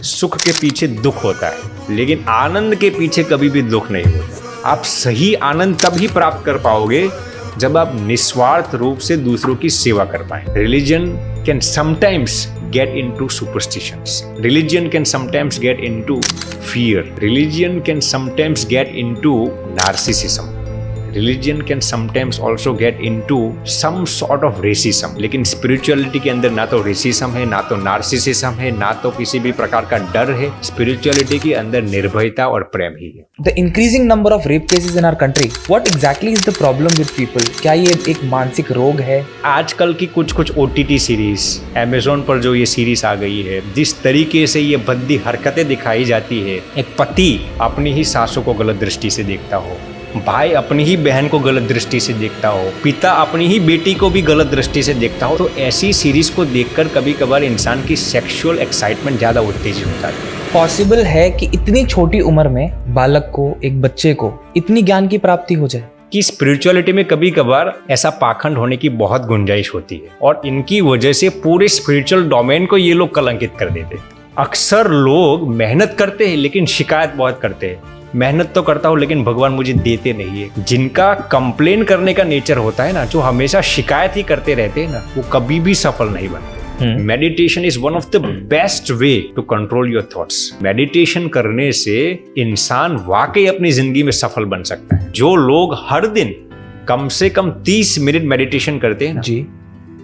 सुख के पीछे दुख होता है, लेकिन आनंद के पीछे कभी भी दुख नहीं होता। आप सही आनंद तभी प्राप्त कर पाओगे जब आप निस्वार्थ रूप से दूसरों की सेवा कर पाए। Religion can sometimes get into superstitions. Religion can sometimes get into fear. Religion can sometimes get into narcissism. Religion can sometimes also get into some sort of racism. लेकिन spirituality के अंदर ना तो racism है, ना तो narcissism है, ना तो किसी भी प्रकार का डर है। spirituality के अंदर निर्भयता और प्रेम ही है। The increasing number of rape cases in our country. What exactly is the problem with people? क्या ये एक मानसिक रोग है? आजकल की कुछ OTT सीरीज, Amazon पर जो ये सीरीज आ गई है, जिस तरीके से ये भद्दी हरकतें दिखाई जाती है, एक पति अपनी ही सासू को गलत दृष्टि से देखता हो, भाई अपनी ही बहन को गलत दृष्टि से देखता हो, पिता अपनी ही बेटी को भी गलत दृष्टि से देखता हो, तो ऐसी सीरीज को देखकर कभी कभार इंसान की सेक्सुअल एक्साइटमेंट ज़्यादा उत्तेजित होता है। पॉसिबल है कि इतनी छोटी उम्र में बालक को, एक बच्चे को इतनी ज्ञान की प्राप्ति हो जाए? कि स्पिरिचुअलिटी में कभी कभार ऐसा पाखंड होने की बहुत गुंजाइश होती है और इनकी वजह से पूरे स्पिरिचुअल डोमेन को ये लोग कलंकित कर देते हैं। अक्सर लोग मेहनत करते हैं लेकिन शिकायत बहुत करते हैं। मेहनत तो करता हूँ लेकिन भगवान मुझे देते नहीं है। जिनका कंप्लेन करने का नेचर होता है ना, जो हमेशा शिकायत ही करते रहते हैं ना, वो कभी भी सफल नहीं बनते। Meditation is one of the best way to control your thoughts. Meditation करने से इंसान वाकई अपनी जिंदगी में सफल बन सकता है। जो लोग हर दिन कम से कम 30 मिनट मेडिटेशन करते हैं ना जी,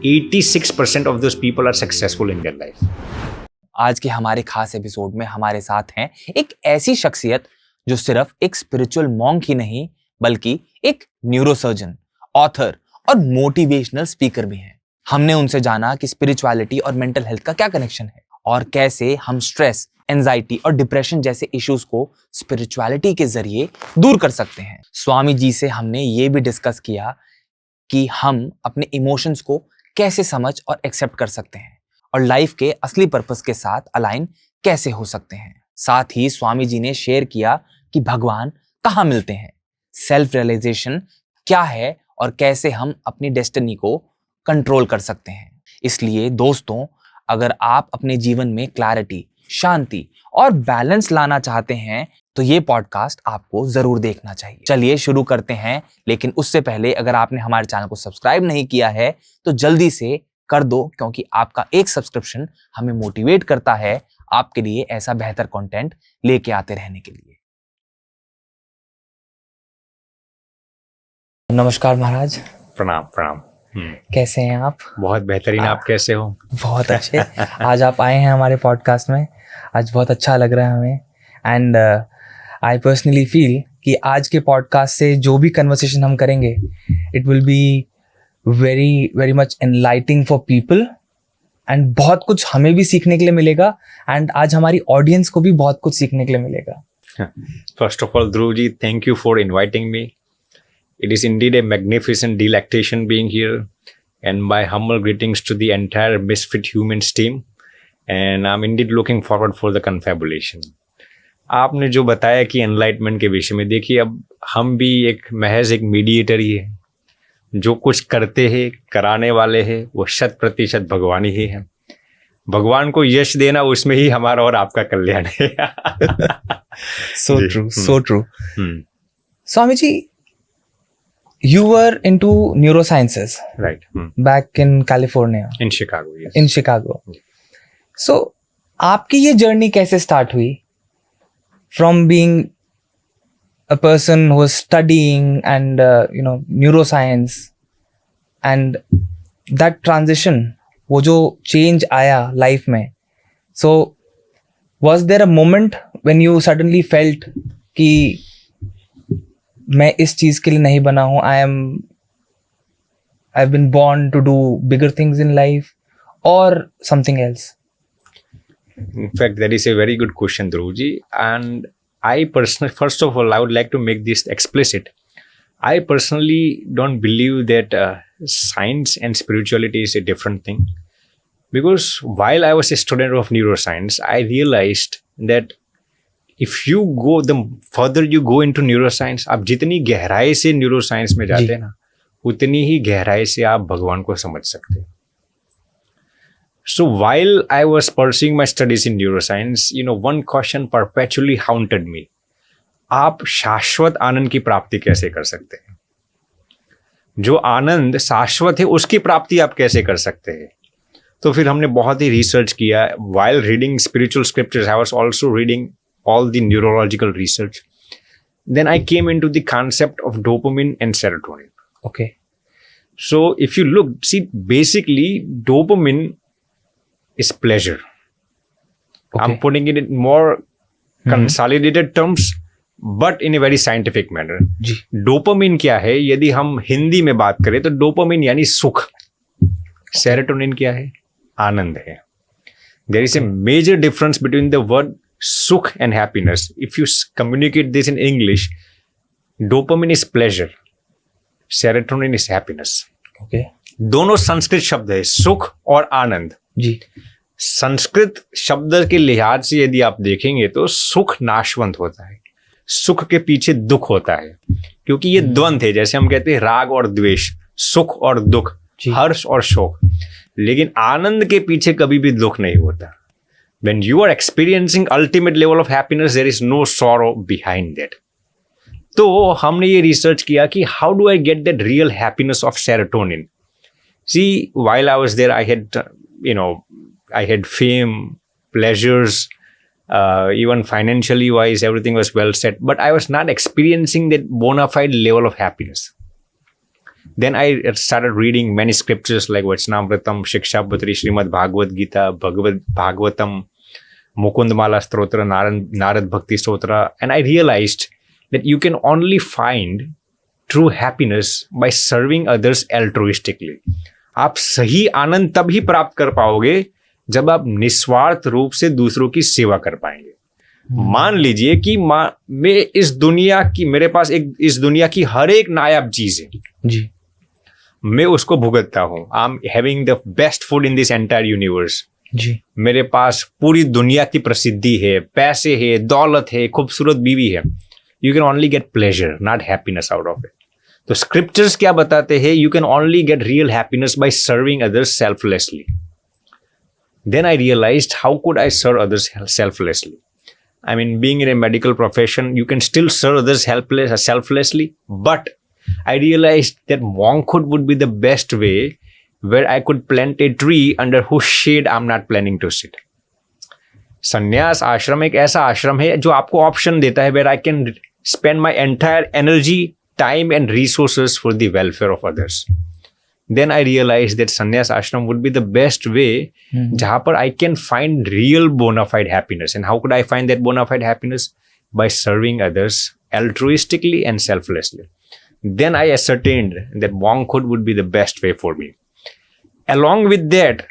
86% of those people are successful in their life. आज के हमारे खास एपिसोड में हमारे साथ हैं एक ऐसी शख्सियत जो सिर्फ एक स्पिरिचुअल मॉन्क ही नहीं बल्कि एक न्यूरोसर्जन, ऑथर और मोटिवेशनल स्पीकर भी हैं। हमने उनसे जाना कि स्पिरिचुअलिटी और मेंटल हेल्थ का क्या कनेक्शन है और कैसे हम स्ट्रेस, एंजाइटी और डिप्रेशन जैसे इश्यूज को स्पिरिचुअलिटी के जरिए दूर कर सकते हैं। स्वामी जी से हमने ये भी डिस्कस किया कि हम अपने इमोशंस को कैसे समझ और एक्सेप्ट कर सकते हैं और लाइफ के असली पर्पस के साथ अलाइन कैसे हो सकते हैं। साथ ही स्वामी जी ने शेयर किया कि भगवान कहाँ मिलते हैं, सेल्फ रियलाइजेशन क्या है और कैसे हम अपनी डेस्टिनी को कंट्रोल कर सकते हैं। इसलिए दोस्तों, अगर आप अपने जीवन में क्लैरिटी, शांति और बैलेंस लाना चाहते हैं तो ये पॉडकास्ट आपको जरूर देखना चाहिए। चलिए शुरू करते हैं, लेकिन उससे पहले अगर आपने हमारे चैनल को सब्सक्राइब नहीं किया है तो जल्दी से कर दो, क्योंकि आपका एक सब्सक्रिप्शन हमें मोटिवेट करता है आपके लिए ऐसा बेहतर कंटेंट लेके आते रहने के लिए। नमस्कार महाराज। प्रणाम प्रणाम। कैसे हैं आप? बहुत बेहतरीन। आप कैसे हो? बहुत अच्छे। आज आप आए हैं हमारे पॉडकास्ट में, आज बहुत अच्छा लग रहा है हमें। एंड आई पर्सनली फील कि आज के पॉडकास्ट से जो भी कन्वर्सेशन हम करेंगे it will be very very much enlightening for people and बहुत कुछ हमें भी सीखने के लिए मिलेगा एंड आज हमारी ऑडियंस को भी बहुत कुछ सीखने के लिए मिलेगा। First of all Dhruv ji, thank you for inviting me. It is indeed a magnificent delectation being here, and my humble greetings to the entire Misfit Humans team. And I'm indeed looking forward for the confabulation. आपने जो बताया कि enlightenment के विषय में, देखिए अब हम भी एक महज एक मीडिएटर ही है। जो कुछ करते हैं, कराने वाले हैं, वो 100% भगवान ही है। भगवान को यश देना, उसमें ही हमारा और आपका कल्याण है। So true, so true. Swami ji, you were into neurosciences, right? Back in California, in Chicago, yes. In Chicago. So आपकी ये जर्नी कैसे स्टार्ट हुई? From being a person who was studying and neuroscience and that transition, वो जो change आया life में, so was there a moment when you suddenly felt कि मैं इस चीज के लिए नहीं बना हूं, I've been born to do bigger things in life or something else? In fact, that is a very good question, Dhruv ji. And I personally, first of all, I would like to make this explicit. I personally don't believe that science and spirituality is a different thing. Because while I was a student of neuroscience, I realized that if you go, the further you go into neuroscience, आप जितनी गहराई से neuroscience में जाते हैं ना, उतनी ही गहराई से आप भगवान को समझ सकते हैं। So while I was pursuing my studies in neuroscience, one question perpetually haunted me. आप शाश्वत आनंद की प्राप्ति कैसे कर सकते हैं? जो आनंद शाश्वत है उसकी प्राप्ति आप कैसे कर सकते हैं? तो फिर हमने बहुत ही रिसर्च किया. While reading spiritual scriptures, I was also reading all the neurological research. Then I came into the concept of dopamine and serotonin. Okay. So if you look, see, basically dopamine is pleasure. Okay. I'm putting it in more consolidated terms, but in a very scientific manner. जी. Dopamine क्या है? यदि हम हिंदी में बात करें तो dopamine यानी सुख. सेरोटोनिन क्या है? आनंद है. There is a major difference between the word sukh and happiness. If you communicate this in English, dopamine is pleasure, serotonin is happiness. Okay. दोनों संस्कृत शब्द है, सुख और आनंद. जी. संस्कृत शब्द के लिहाज से यदि आप देखेंगे तो सुख नाशवंत होता है, सुख के पीछे दुख होता है, क्योंकि ये द्वंद्व है. जैसे हम कहते हैं राग और द्वेष, सुख और दुख, हर्ष और शोक. लेकिन आनंद के पीछे कभी भी दुख नहीं होता. When you are experiencing ultimate level of happiness, there is no sorrow behind that. तो हमने ये रिसर्च किया कि how do I get that real happiness of serotonin? See, while I was there, I had fame, pleasures, even financially wise, everything was well set, but I was not experiencing that bona fide level of happiness. Then I started reading many scriptures like Vachanamritam, Shikshapatri, Srimad Bhagavad Gita, Bhagavatam, Mukundmala Stotra, Narad Bhakti Stotra, and I realized that you can only find true happiness by serving others altruistically. आप सही आनंद तभी प्राप्त कर पाओगे जब आप निस्वार्थ रूप से दूसरों की सेवा कर पाएंगे. मान लीजिए कि मैं मेरे पास इस दुनिया की हर एक नायाब चीज है जी, मैं उसको भुगतता हूँ. I am having the best food in this entire universe जी. मेरे पास पूरी दुनिया की प्रसिद्धि है, पैसे है, दौलत है, खूबसूरत बीवी है. You can only get pleasure, not happiness out of it. तो स्क्रिप्चर्स क्या बताते हैं? You can only get real happiness by serving others selflessly. Then I realised how could I serve others selflessly. I mean, being in a medical profession, you can still serve others selflessly, but I realized that monkhood would be the best way where I could plant a tree under whose shade I'm not planning to sit. संन्यास आश्रम एक ऐसा आश्रम है जो आपको option देता है where I can spend my entire energy, time and resources for the welfare of others. Then I realized that sannyas ashram would be the best way जहाँ पर I can find real bona fide happiness. And how could I find that bona fide happiness? By serving others altruistically and selflessly. Then I ascertained that monkhood would be the best way for me. Along with that,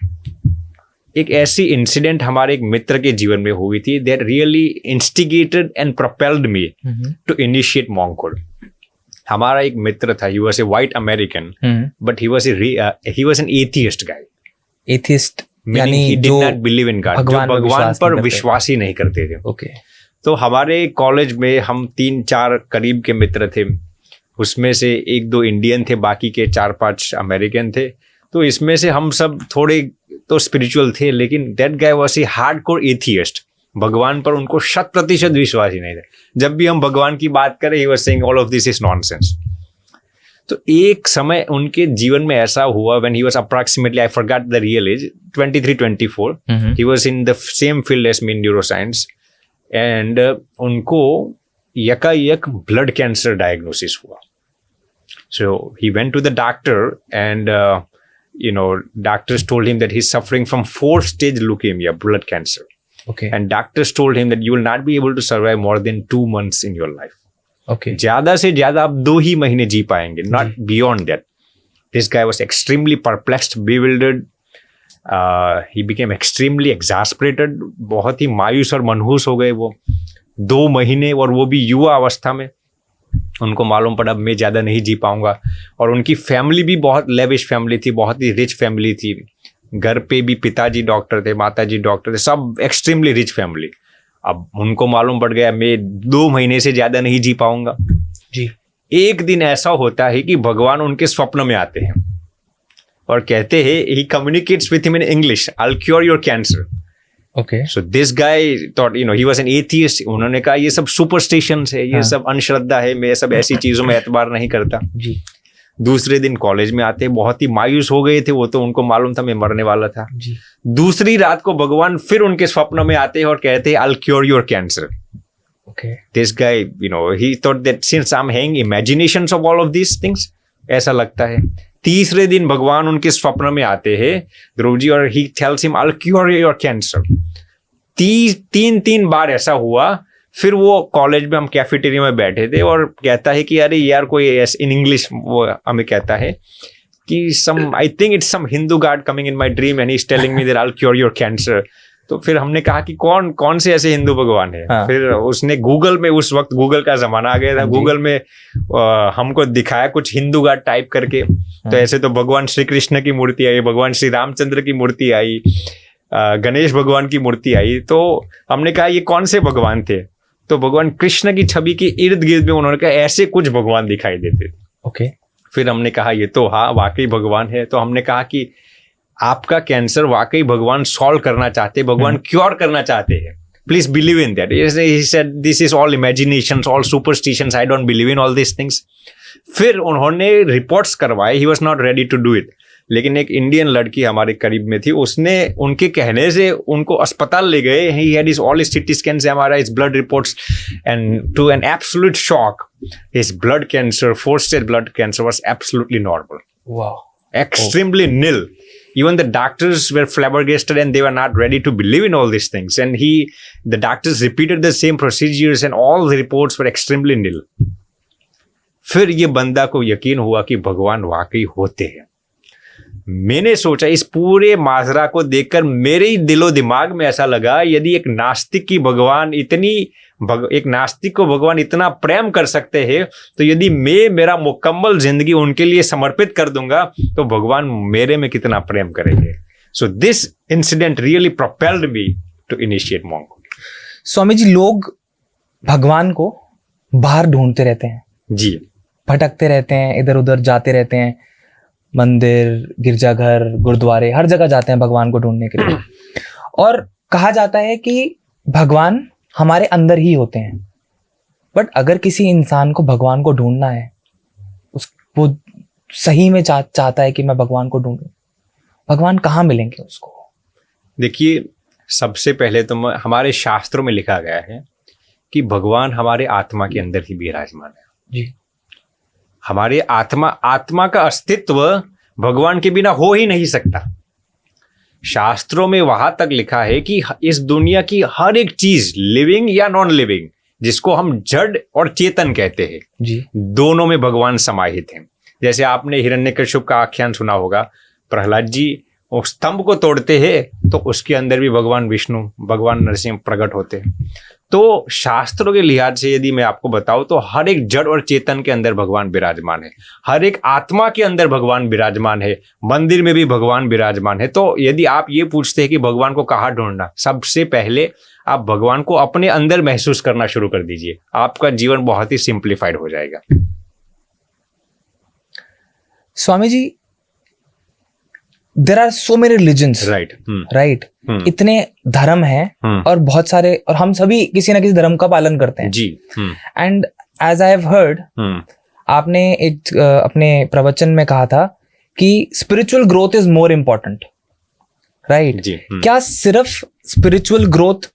एक ऐसी incident हमारे एक मित्र के जीवन में हुई थी that really instigated and propelled me to initiate monkhood. हमारा एक मित्र था, he was a white American, but he was an atheist guy. Atheist यानी he did not believe in God, जो भगवान पर विश्वास ही नहीं करते थे. Okay. तो हमारे कॉलेज में हम 3-4 करीब के मित्र थे. उसमें से 1-2 इंडियन थे, बाकी के 4-5 अमेरिकन थे. तो इसमें से हम सब थोड़े तो स्पिरिचुअल थे, लेकिन that guy was a hardcore atheist. भगवान पर उनको 100% विश्वास ही नहीं था. जब भी हम भगवान की बात करें, he was saying all of this is nonsense. तो एक समय उनके जीवन में ऐसा हुआ when he was approximately, I forgot the real age, 23-24. He was in the same field as me in neuroscience, and उनको यकायक blood cancer diagnosis हुआ. So he went to the doctor and doctors told him that he's suffering from 4th stage leukemia, blood cancer. Okay. And doctors told him that you will not be able to survive more than 2 months in your life. Okay. ज्यादा से ज्यादा आप 2 ही महीने जी पाएंगे, not beyond that. This guy was extremely perplexed, bewildered. He became extremely exasperated. बहुत ही मायूस और मनहूस हो गए वो 2 महीने, और वो भी युवा अवस्था में. उनको मालूम पड़ा मैं ज़्यादा नहीं जी पाऊंगा. और उनकी फैमिली भी बहुत लेविश फैमिली थी, बहुत ही रिच फैमिली थी. घर पे भी पिताजी डॉक्टर थे, माताजी डॉक्टर थे, सब एक्सट्रीमली रिच फैमिली. अब उनको मालूम पड़ गया मैं 2 महीने से ज़्यादा नहीं जी पाऊंगा जी. एक दिन ऐसा होता है कि भगवान उनके स्वप्न में आते हैं और कहते हैं he communicates with him in English, I cure your cancer. Okay. So this guy thought he was an atheist. उन्होंने कहा ये सब सुपरस्टिशंस है, ये सब अंधश्रद्धा है, मैं सब ऐसी चीजों में एतबार नहीं करता जी। दूसरे दिन कॉलेज में आते बहुत ही मायूस हो गए थे वो, तो उनको मालूम था मैं मरने वाला था जी। दूसरी रात को भगवान फिर उनके स्वप्न में आते हैं और कहते हैं I cure your cancer. Okay. This guy he thought that since I am having imaginations of all of these things, ऐसा लगता है। तीसरे दिन भगवान उनके स्वप्न में आते हैं ध्रुव जी, और he tells him I cure your cancer. तीन बार ऐसा हुआ। फिर वो कॉलेज में हम कैफेटेरिया में बैठे थे और कहता है कि अरे यार कोई इन इंग्लिश वो हमें कहता है कि some I think it's some Hindu god coming in my dream and he is telling me that I will cure your cancer. तो फिर हमने कहा कि कौन से ऐसे हिंदू भगवान है। हाँ। फिर उसने गूगल में, उस वक्त गूगल का जमाना आ गया था, गूगल में हमको दिखाया कुछ हिंदू गॉड टाइप करके। तो ऐसे तो भगवान श्री कृष्ण की मूर्ति आई, भगवान श्री रामचंद्र की मूर्ति आई, गणेश भगवान की मूर्ति आई। तो हमने कहा ये कौन से भगवान थे? तो भगवान कृष्ण की छवि के इर्द गिर्द में उन्होंने कहा ऐसे कुछ भगवान दिखाई देते थे। ओके। फिर हमने कहा ये तो हाँ वाकई भगवान है। तो हमने कहा कि आपका कैंसर वाकई भगवान सॉल्व करना चाहते, भगवान क्योर करना चाहते हैं, please believe in that. He said this is all imaginations, all superstitions, I don't believe in all this things. फिर उन्होंने रिपोर्ट्स करवाए, he was not ready to do it. लेकिन एक इंडियन लड़की हमारे करीब में थी, उसने उनके कहने से उनको अस्पताल ले गए। He had his all CT scans, MRI, his blood reports, and to an absolute shock his blood cancer, 4th stage blood cancer was absolutely normal. Wow. Extremely nil. Even the doctors were flabbergasted and they were not ready to believe in all these things. And the doctors repeated the same procedures and all the reports were extremely nil. फिर ये बंदा को यकीन हुआ कि भगवान वाकई होते हैं। मैंने सोचा इस पूरे माजरा को देखकर मेरे ही दिलो दिमाग में ऐसा लगा, यदि एक नास्तिक की भगवान एक नास्तिक को भगवान इतना प्रेम कर सकते हैं, तो यदि मैं मेरा मुकम्मल जिंदगी उनके लिए समर्पित कर दूंगा तो भगवान मेरे में कितना प्रेम करेंगे। So this incident really propelled me to initiate monk. Swami ji, लोग भगवान को बाहर ढूंढते रहते हैं जी, भटकते रहते हैं, इधर उधर जाते रहते हैं, मंदिर, गिरजाघर, गुरुद्वारे, हर जगह जाते हैं भगवान को ढूंढने के लिए। और कहा जाता है कि भगवान हमारे अंदर ही होते हैं। बट अगर किसी इंसान को भगवान को ढूंढना है, वो सही में चाहता है कि मैं भगवान को ढूंढूं, भगवान कहाँ मिलेंगे उसको? देखिए, सबसे पहले तो हमारे शास्त्रों में लिखा गया है कि भगवान हमारे आत्मा के अंदर ही विराजमान है। जी। हमारे आत्मा का अस्तित्व भगवान के बिना हो ही नहीं सकता। शास्त्रों में वहां तक लिखा है कि इस दुनिया की हर एक चीज, लिविंग या नॉन लिविंग, जिसको हम जड़ और चेतन कहते हैं जी, दोनों में भगवान समाहित हैं। जैसे आपने हिरण्यकश्यप का आख्यान सुना होगा, प्रहलाद जी उस स्तंभ को तोड़ते हैं तो उसके अंदर भी भगवान विष्णु, भगवान नरसिंह प्रकट होते हैं। तो शास्त्रों के लिहाज से यदि मैं आपको बताऊं तो हर एक जड़ और चेतन के अंदर भगवान विराजमान है, हर एक आत्मा के अंदर भगवान विराजमान है, मंदिर में भी भगवान विराजमान है। तो यदि आप ये पूछते हैं कि भगवान को कहाँ ढूंढना, सबसे पहले आप भगवान को अपने अंदर महसूस करना शुरू कर दीजिए, आपका जीवन बहुत ही सिंप्लीफाइड हो जाएगा। Swami ji, there are so many religions, right? इतने धर्म हैं और बहुत सारे, और हम सभी किसी ना किसी धर्म का पालन करते हैं जी। And as I have heard, आपने एक अपने प्रवचन में कहा था कि spiritual growth is more important, right? क्या सिर्फ स्पिरिचुअल ग्रोथ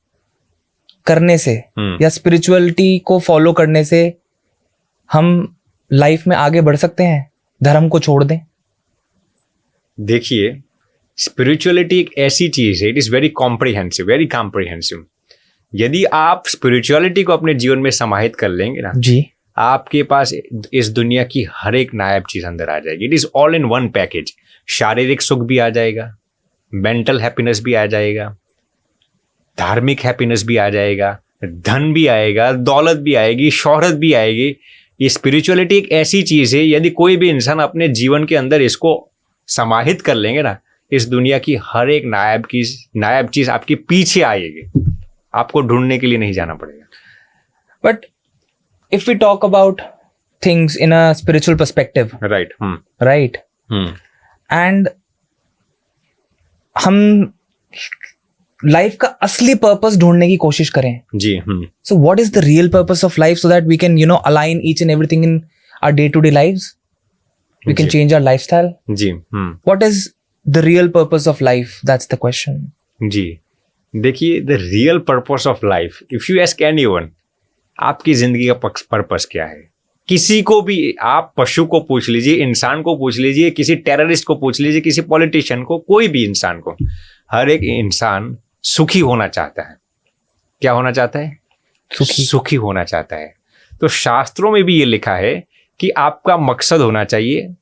करने से या स्पिरिचुअलिटी को फॉलो करने से हम लाइफ में आगे बढ़ सकते हैं, धर्म को छोड़ दें? देखिए, स्पिरिचुअलिटी एक ऐसी चीज है, it is very comprehensive, very comprehensive. यदि आप स्पिरिचुअलिटी को अपने जीवन में समाहित कर लेंगे ना जी, आपके पास इस दुनिया की हर एक नायाब चीज अंदर आ जाएगी। It is all in one package. शारीरिक सुख भी आ जाएगा, मेंटल हैप्पीनेस भी आ जाएगा, धार्मिक हैप्पीनेस भी आ जाएगा, धन भी आएगा, दौलत भी आएगी, शोहरत भी आएगी। ये स्पिरिचुअलिटी एक ऐसी चीज है, यदि कोई भी इंसान अपने जीवन के अंदर इसको समाहित कर लेंगे ना, इस दुनिया की हर एक नायाब चीज आपके पीछे आएगी, आपको ढूंढने के लिए नहीं जाना पड़ेगा। But if we talk about things in a spiritual perspective, right, right, and हम लाइफ का असली पर्पस ढूंढने की कोशिश करें. जी. So what is the real purpose of life so that we can, align each and everything in our day-to-day lives? We can ji. change our lifestyle. Ji. What is the real purpose of life? That's the question. जी. देखिए, the real purpose of life, if you ask anyone, आपकी जिंदगी का purpose क्या है? किसी को भी, आप पशु को पूछ लीजिए, इंसान को पूछ लीजिए, किसी टेररिस्ट को पूछ लीजिए, किसी पॉलिटिशियन को, कोई भी इंसान को, हर एक इंसान सुखी होना चाहता है. क्या होना चाहता है? सुखी होना चाहता है. तो शास्त्रों में भी ये लिखा है कि आपका मकसद होना चाहिए,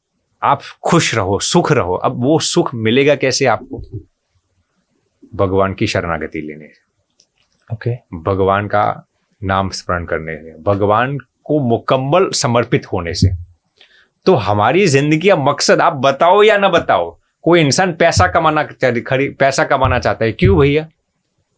आप खुश रहो, सुख रहो. अब वो सुख मिलेगा कैसे आपको? भगवान की शरणागति लेने से, Okay. भगवान का नाम स्मरण करने से, भगवान को मुकम्मल समर्पित होने से. तो हमारी जिंदगी का मकसद, आप बताओ या ना बताओ, कोई इंसान पैसा कमाना चाहता है. क्यों भैया?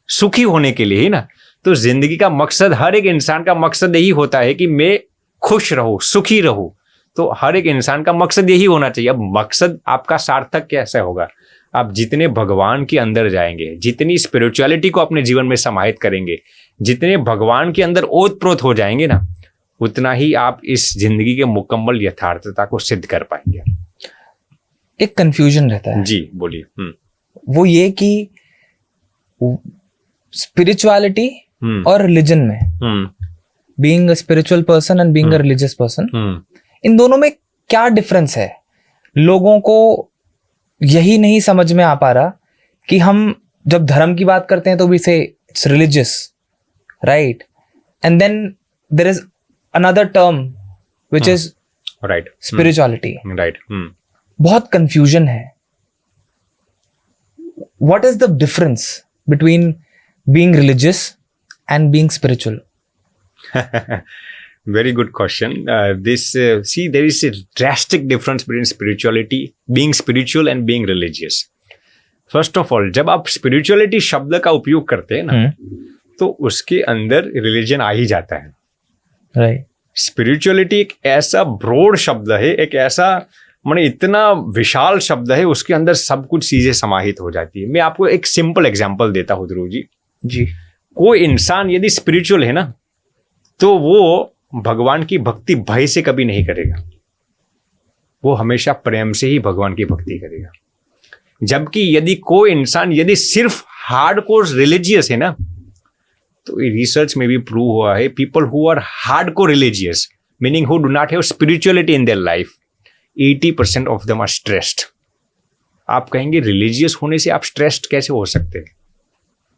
सुखी होने के लिए ही ना. तो जिंदगी का मकसद, हर एक इंसान का मकसद यही होता है कि मैं खुश रहूं, सुखी रहूं. तो हर एक इंसान का मकसद यही होना चाहिए. अब मकसद आपका सार्थक कैसे होगा? आप जितने भगवान के अंदर जाएंगे, जितनी स्पिरिचुअलिटी को अपने जीवन में समाहित करेंगे, जितने भगवान के अंदर ओतप्रोत हो जाएंगे ना, उतना ही आप इस जिंदगी के मुकम्मल यथार्थता को सिद्ध कर पाएंगे. एक कंफ्यूजन रहता है. जी बोलिए. वो ये कि स्पिरिचुअलिटी और रिलीजन में, being a spiritual person and being a religious person, इन दोनों में क्या डिफरेंस है? लोगों को यही नहीं समझ में आ पा रहा कि हम जब धर्म की बात करते हैं तो भी say it's religious, right? And then there is another term which is right, spirituality. Right. बहुत कंफ्यूजन है. What is the difference between being religious and being spiritual? Very good question. See, there is a drastic difference between spirituality, being spiritual and being religious. First of all, जब आप spirituality शब्द का उपयोग करते हैं ना, तो उसके अंदर religion आ ही जाता है. Right. Spirituality एक ऐसा broad शब्द है, एक ऐसा माने इतना विशाल शब्द है, उसके अंदर सब कुछ चीजें समाहित हो जाती है. मैं आपको एक सिंपल एग्जांपल देता हूँ ध्रुव जी. जी. कोई इंसान यदि स्पिरिचुअल है ना, तो वो भगवान की भक्ति भय से कभी नहीं करेगा. वो हमेशा प्रेम से ही भगवान की भक्ति करेगा. जबकि यदि कोई इंसान यदि सिर्फ हार्डकोर रिलीजियस है ना, तो रिसर्च में भी प्रूव हुआ है, people who are hardcore religious, meaning who do not have spirituality in their life, 80% of them are stressed. आप कहेंगे रिलीजियस होने से आप स्ट्रेस्ड कैसे हो सकते हैं?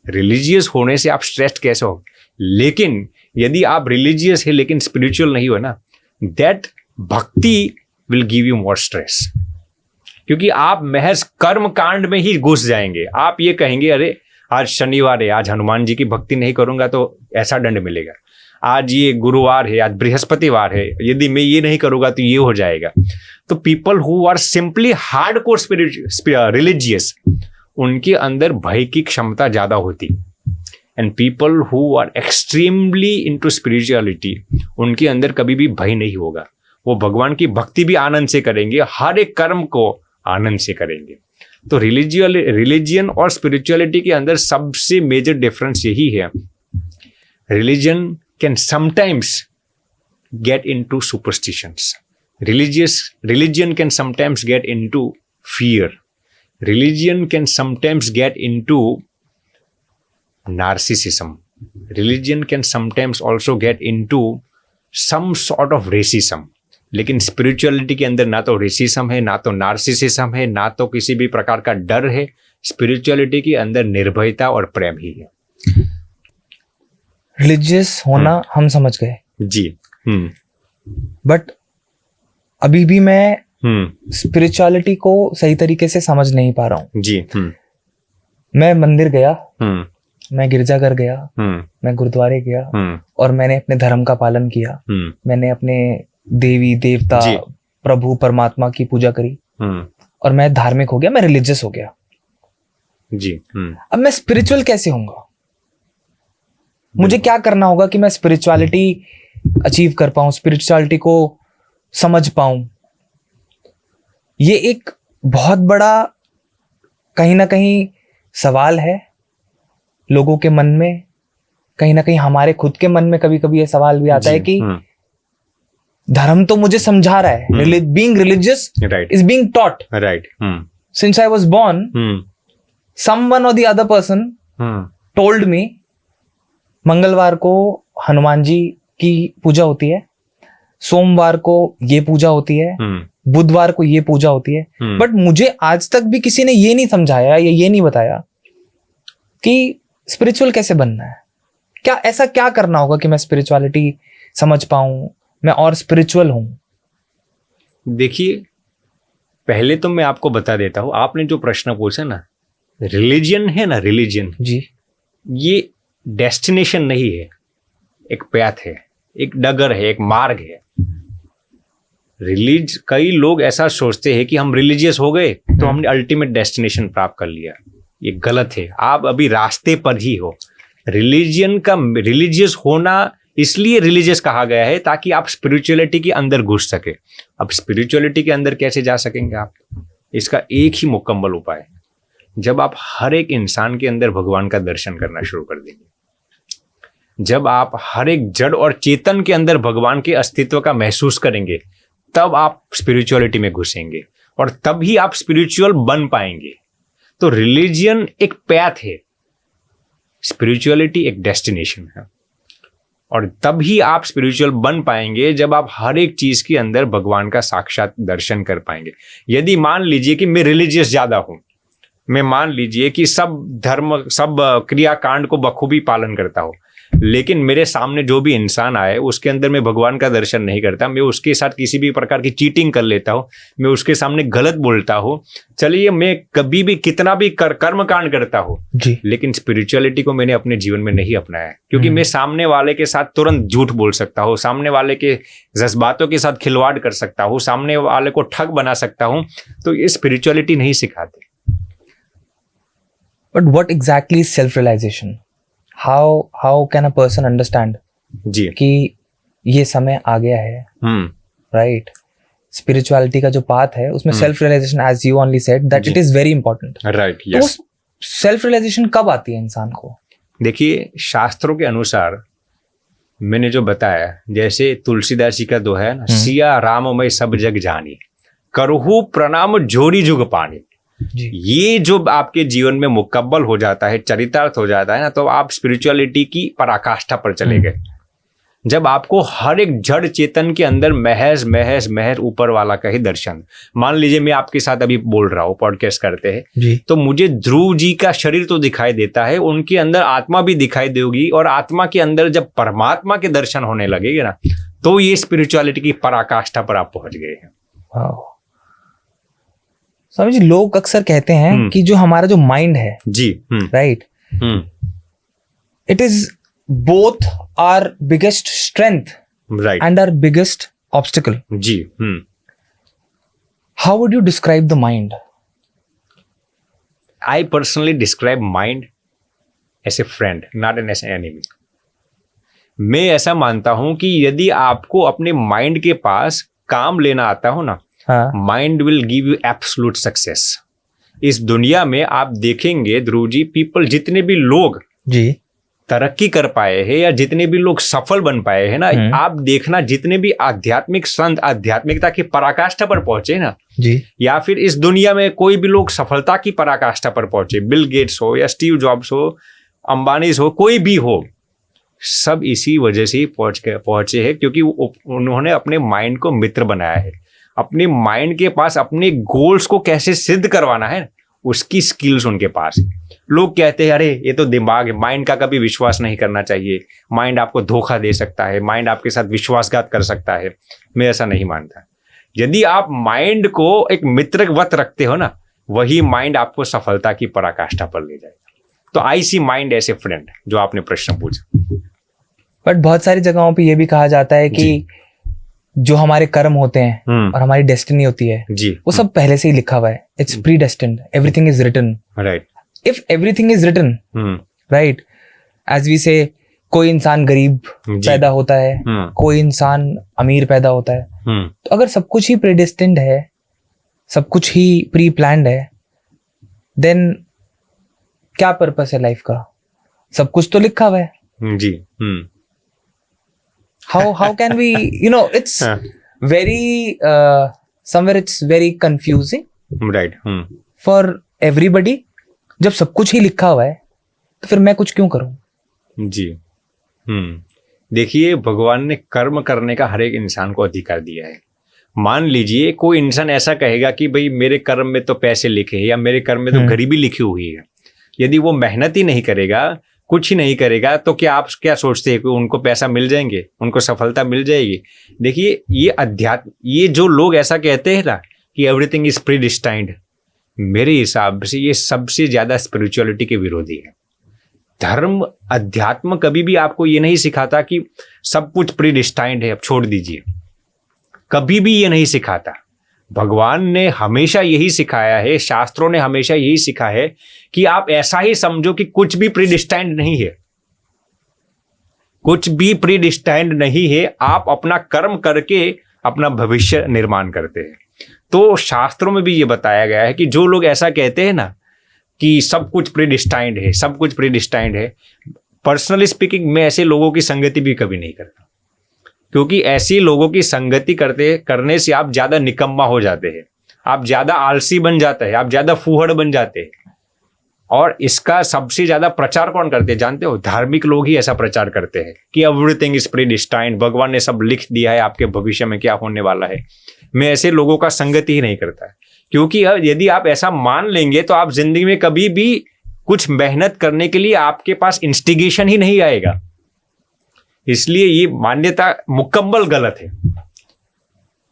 रिलीजियस होने से आप स्ट्रेस्ड कैसे हो? लेकिन यदि आप रिलीजियस है लेकिन स्पिरिचुअल नहीं हो ना, दैट भक्ति will give you more stress. क्योंकि आप महज कर्म कांड में ही घुस जाएंगे. आप ये कहेंगे अरे आज शनिवार है, आज हनुमान जी की भक्ति नहीं करूंगा तो ऐसा दंड मिलेगा. आज ये गुरुवार है, आज बृहस्पतिवार है, यदि मैं ये नहीं करूंगा तो ये हो जाएगा. तो people who are simply hardcore religious, उनके अंदर भय की क्षमता ज्यादा होती. And people who are extremely into spirituality, उनके अंदर कभी भी भय नहीं होगा. वो भगवान की भक्ति भी आनंद से करेंगे, हर एक कर्म को आनंद से करेंगे. तो रिलीजियन और स्पिरिचुअलिटी के अंदर सबसे मेजर डिफरेंस यही है. Religion can sometimes get into superstitions. Religion can sometimes get into fear. Religion can sometimes get into narcissism. Religion can sometimes also get into some sort of racism. लेकिन spirituality के अंदर ना तो racism है, ना तो नार्सिसिज्म है, ना तो किसी भी प्रकार का डर है. स्पिरिचुअलिटी के अंदर निर्भयता और प्रेम ही है. रिलीजियस होना हम समझ गए जी. बट अभी भी मैं स्पिरिचुअलिटी को सही तरीके से समझ नहीं पा रहा हूँ जी. मैं मंदिर गया, मैं गिरजाघर गया, मैं गुरुद्वारे गया और मैंने अपने धर्म का पालन किया. मैंने अपने देवी देवता प्रभु परमात्मा की पूजा करी और मैं धार्मिक हो गया, मैं रिलीजियस हो गया जी. अब मैं स्पिरिचुअल कैसे होऊंगा? मुझे क्या करना होगा कि मैं स्पिरिचुअलिटी अचीव कर पाऊं, स्पिरिचुअलिटी को समझ पाऊं? ये एक बहुत बड़ा कहीं ना कहीं सवाल है लोगों के मन में, कहीं ना कहीं हमारे खुद के मन में कभी कभी ये सवाल भी आता है कि धर्म तो मुझे समझा रहा है, being religious is being taught since I was born, someone और the other person told me मंगलवार को हनुमान जी की पूजा होती है, सोमवार को ये पूजा होती है, बुधवार को ये पूजा होती है, बट मुझे आज तक भी किसी ने ये नहीं समझाया या ये नहीं बताया कि स्पिरिचुअल कैसे बनना है, क्या ऐसा क्या करना होगा कि मैं स्पिरिचुअलिटी समझ पाऊं, मैं और स्पिरिचुअल हूं। देखिए, पहले तो मैं आपको बता देता हूं, आपने जो प्रश्न पूछा ना, रिलीजन है ना, रिलीजन जी, ये डेस्टिनेशन नहीं है, एक पैथ है, एक डगर है, एक मार्ग है। कई लोग ऐसा सोचते हैं कि हम रिलीजियस हो गए तो हमने अल्टीमेट डेस्टिनेशन प्राप्त कर लिया। ये गलत है, आप अभी रास्ते पर ही हो। रिलीजियस होना इसलिए रिलीजियस कहा गया है ताकि आप स्पिरिचुअलिटी के अंदर घुस सके। अब स्पिरिचुअलिटी के अंदर कैसे जा सकेंगे आप? इसका एक ही मुकम्मल उपाय है, जब आप हर एक इंसान के अंदर भगवान का दर्शन करना शुरू कर देंगे, जब आप हर एक जड़ और चेतन के अंदर भगवान के अस्तित्व का महसूस करेंगे, तब आप स्पिरिचुअलिटी में घुसेंगे और तभी आप स्पिरिचुअल बन पाएंगे। तो रिलीजियन एक पैथ है, स्पिरिचुअलिटी एक डेस्टिनेशन है, और तभी आप स्पिरिचुअल बन पाएंगे जब आप हर एक चीज के अंदर भगवान का साक्षात दर्शन कर पाएंगे। यदि मान लीजिए कि मैं रिलीजियस ज्यादा हूं, मैं मान लीजिए कि सब धर्म, सब क्रियाकांड को बखूबी पालन करता हूं, लेकिन मेरे सामने जो भी इंसान आए उसके अंदर मैं भगवान का दर्शन नहीं करता, मैं उसके साथ किसी भी प्रकार की चीटिंग कर लेता हूँ, मैं उसके सामने गलत बोलता हूँ, चलिए मैं कभी भी कितना भी कर्म कांड करता हूँ, लेकिन स्पिरिचुअलिटी को मैंने अपने जीवन में नहीं अपनाया, क्योंकि मैं सामने वाले के साथ तुरंत झूठ बोल सकता हूँ, सामने वाले के जज्बातों के साथ खिलवाड़ कर सकता हूँ, सामने वाले को ठग बना सकता हूँ। तो ये स्पिरिचुअलिटी नहीं सिखाते। But what exactly is self realisation? how can a person understand जी कि ये समय आ गया है, राइट? स्पिरिचुअलिटी का जो पाथ है उसमें self realisation, as you only said that it is very important, right? तो सेल्फ रियलाइजेशन कब आती है इंसान को? देखिए, शास्त्रों के अनुसार मैंने जो बताया, जैसे तुलसीदास जी का दोहा है ना, सिया राम मैं सब जग जानी, करहु प्रणाम जोरी जुग पानी। ये जो आपके जीवन में मुकब्बल हो जाता है, चरितार्थ हो जाता है ना, तो आप स्पिरिचुअलिटी की पराकाष्ठा पर चले गए। जब आपको हर एक जड़ चेतन के अंदर महज महज महज ऊपर वाला का ही दर्शन, मान लीजिए मैं आपके साथ अभी बोल रहा हूँ, पॉडकास्ट करते हैं, तो मुझे ध्रुव जी का शरीर तो दिखाई देता है, उनके अंदर आत्मा भी दिखाई देगी, और आत्मा के अंदर जब परमात्मा के दर्शन होने लगेंगे ना, तो ये स्पिरिचुअलिटी की पराकाष्ठा पर आप पहुंच गए हैं। स्वामी जी, लोग अक्सर कहते हैं कि जो हमारा जो माइंड है जी, right, it is both our biggest strength right and our biggest obstacle. जी, how would you describe the mind? I personally describe mind as a friend, not an as enemy. मैं ऐसा मानता हूं कि यदि आपको अपने माइंड के पास काम लेना आता हो ना, mind will give you absolute success. इस दुनिया में आप देखेंगे ध्रुव जी, पीपल, जितने भी लोग जी तरक्की कर पाए हैं या जितने भी लोग सफल बन पाए हैं ना, आप देखना, जितने भी आध्यात्मिक संत आध्यात्मिकता की पराकाष्ठा पर पहुंचे ना जी, या फिर इस दुनिया में कोई भी लोग सफलता की पराकाष्ठा पर पहुंचे, बिल गेट्स हो या स्टीव जॉब्स हो, अंबानी हो, कोई भी हो, सब इसी वजह से पहुंचे हैं, क्योंकि उन्होंने अपने माइंड को मित्र बनाया है। अपने माइंड के पास अपने गोल्स को कैसे सिद्ध करवाना है, उसकी स्किल्स उनके पास है। लोग कहते हैं अरे ये तो दिमाग है, माइंड का कभी विश्वास नहीं करना चाहिए, माइंड आपको धोखा दे सकता है, माइंड आपके साथ विश्वासघात कर सकता है। मैं ऐसा नहीं मानता। यदि आप माइंड को एक मित्रवत रखते हो ना, वही माइंड आपको सफलता की पराकाष्ठा पर ले जाएगा। तो आई सी माइंड एज ए फ्रेंड, जो आपने प्रश्न पूछा। बट बहुत सारी जगहों पे ये भी कहा जाता है कि जो हमारे कर्म होते हैं और हमारी डेस्टिनी होती है जी, वो सब पहले से ही लिखा हुआ है। It's predestined, everything is written, right? If everything is written, right, as we say, कोई इंसान गरीब पैदा होता है, कोई इंसान अमीर पैदा होता है, तो अगर सब कुछ ही प्रीडेस्टिन्ड है, सब कुछ ही प्री प्लान्ड है, देन क्या पर्पस है लाइफ का? सब कुछ तो लिखा हुआ है. जी. How can we, it's हाँ. very somewhere it's very confusing right. for everybody. जब सब कुछ ही लिखा हुआ है तो फिर मैं कुछ क्यों करूं? जी. देखिए, भगवान ने कर्म करने का हर एक इंसान को अधिकार दिया है. मान लीजिए कोई इंसान ऐसा कहेगा कि भाई मेरे कर्म में तो पैसे लिखे हैं या मेरे कर्म में तो गरीबी लिखी हुई है. यदि वो मेहनत ही नहीं करेगा, कुछ ही नहीं करेगा, तो क्या आप क्या सोचते हैं कि उनको पैसा मिल जाएंगे, उनको सफलता मिल जाएगी? देखिए, ये जो लोग ऐसा कहते हैं ना कि एवरीथिंग इज प्रीडिस्टाइंड, मेरे हिसाब से ये सबसे ज्यादा स्पिरिचुअलिटी के विरोधी है. धर्म, अध्यात्म कभी भी आपको ये नहीं सिखाता कि सब कुछ प्रीडिस्टाइंड है, अब छोड़ दीजिए. कभी भी ये नहीं सिखाता. भगवान ने हमेशा यही सिखाया है, शास्त्रों ने हमेशा यही सिखाया है कि आप ऐसा ही समझो कि कुछ भी प्रीडिस्टाइंड नहीं है. कुछ भी प्रीडिस्टाइंड नहीं है. आप अपना कर्म करके अपना भविष्य निर्माण करते हैं. तो शास्त्रों में भी ये बताया गया है कि जो लोग ऐसा कहते हैं ना कि सब कुछ प्रीडिस्टाइंड है, सब कुछ प्रीडिस्टाइंड है, पर्सनली स्पीकिंग मैं ऐसे लोगों की संगति भी कभी नहीं करता. क्योंकि ऐसे लोगों की संगति करने से आप ज्यादा निकम्मा हो जाते हैं, आप ज्यादा आलसी बन जाते हैं, आप ज्यादा फूहड़ बन जाते हैं. और इसका सबसे ज्यादा प्रचार कौन करते हैं जानते हो? धार्मिक लोग ही ऐसा प्रचार करते हैं कि एवरीथिंग इज प्रीडिस्टाइंड, भगवान ने सब लिख दिया है आपके भविष्य में क्या होने वाला है. मैं ऐसे लोगों का संगति ही नहीं करता. क्योंकि यदि आप ऐसा मान लेंगे तो आप जिंदगी में कभी भी कुछ मेहनत करने के लिए आपके पास इंस्टिगेशन ही नहीं आएगा. इसलिए ये मान्यता मुकम्मल गलत है.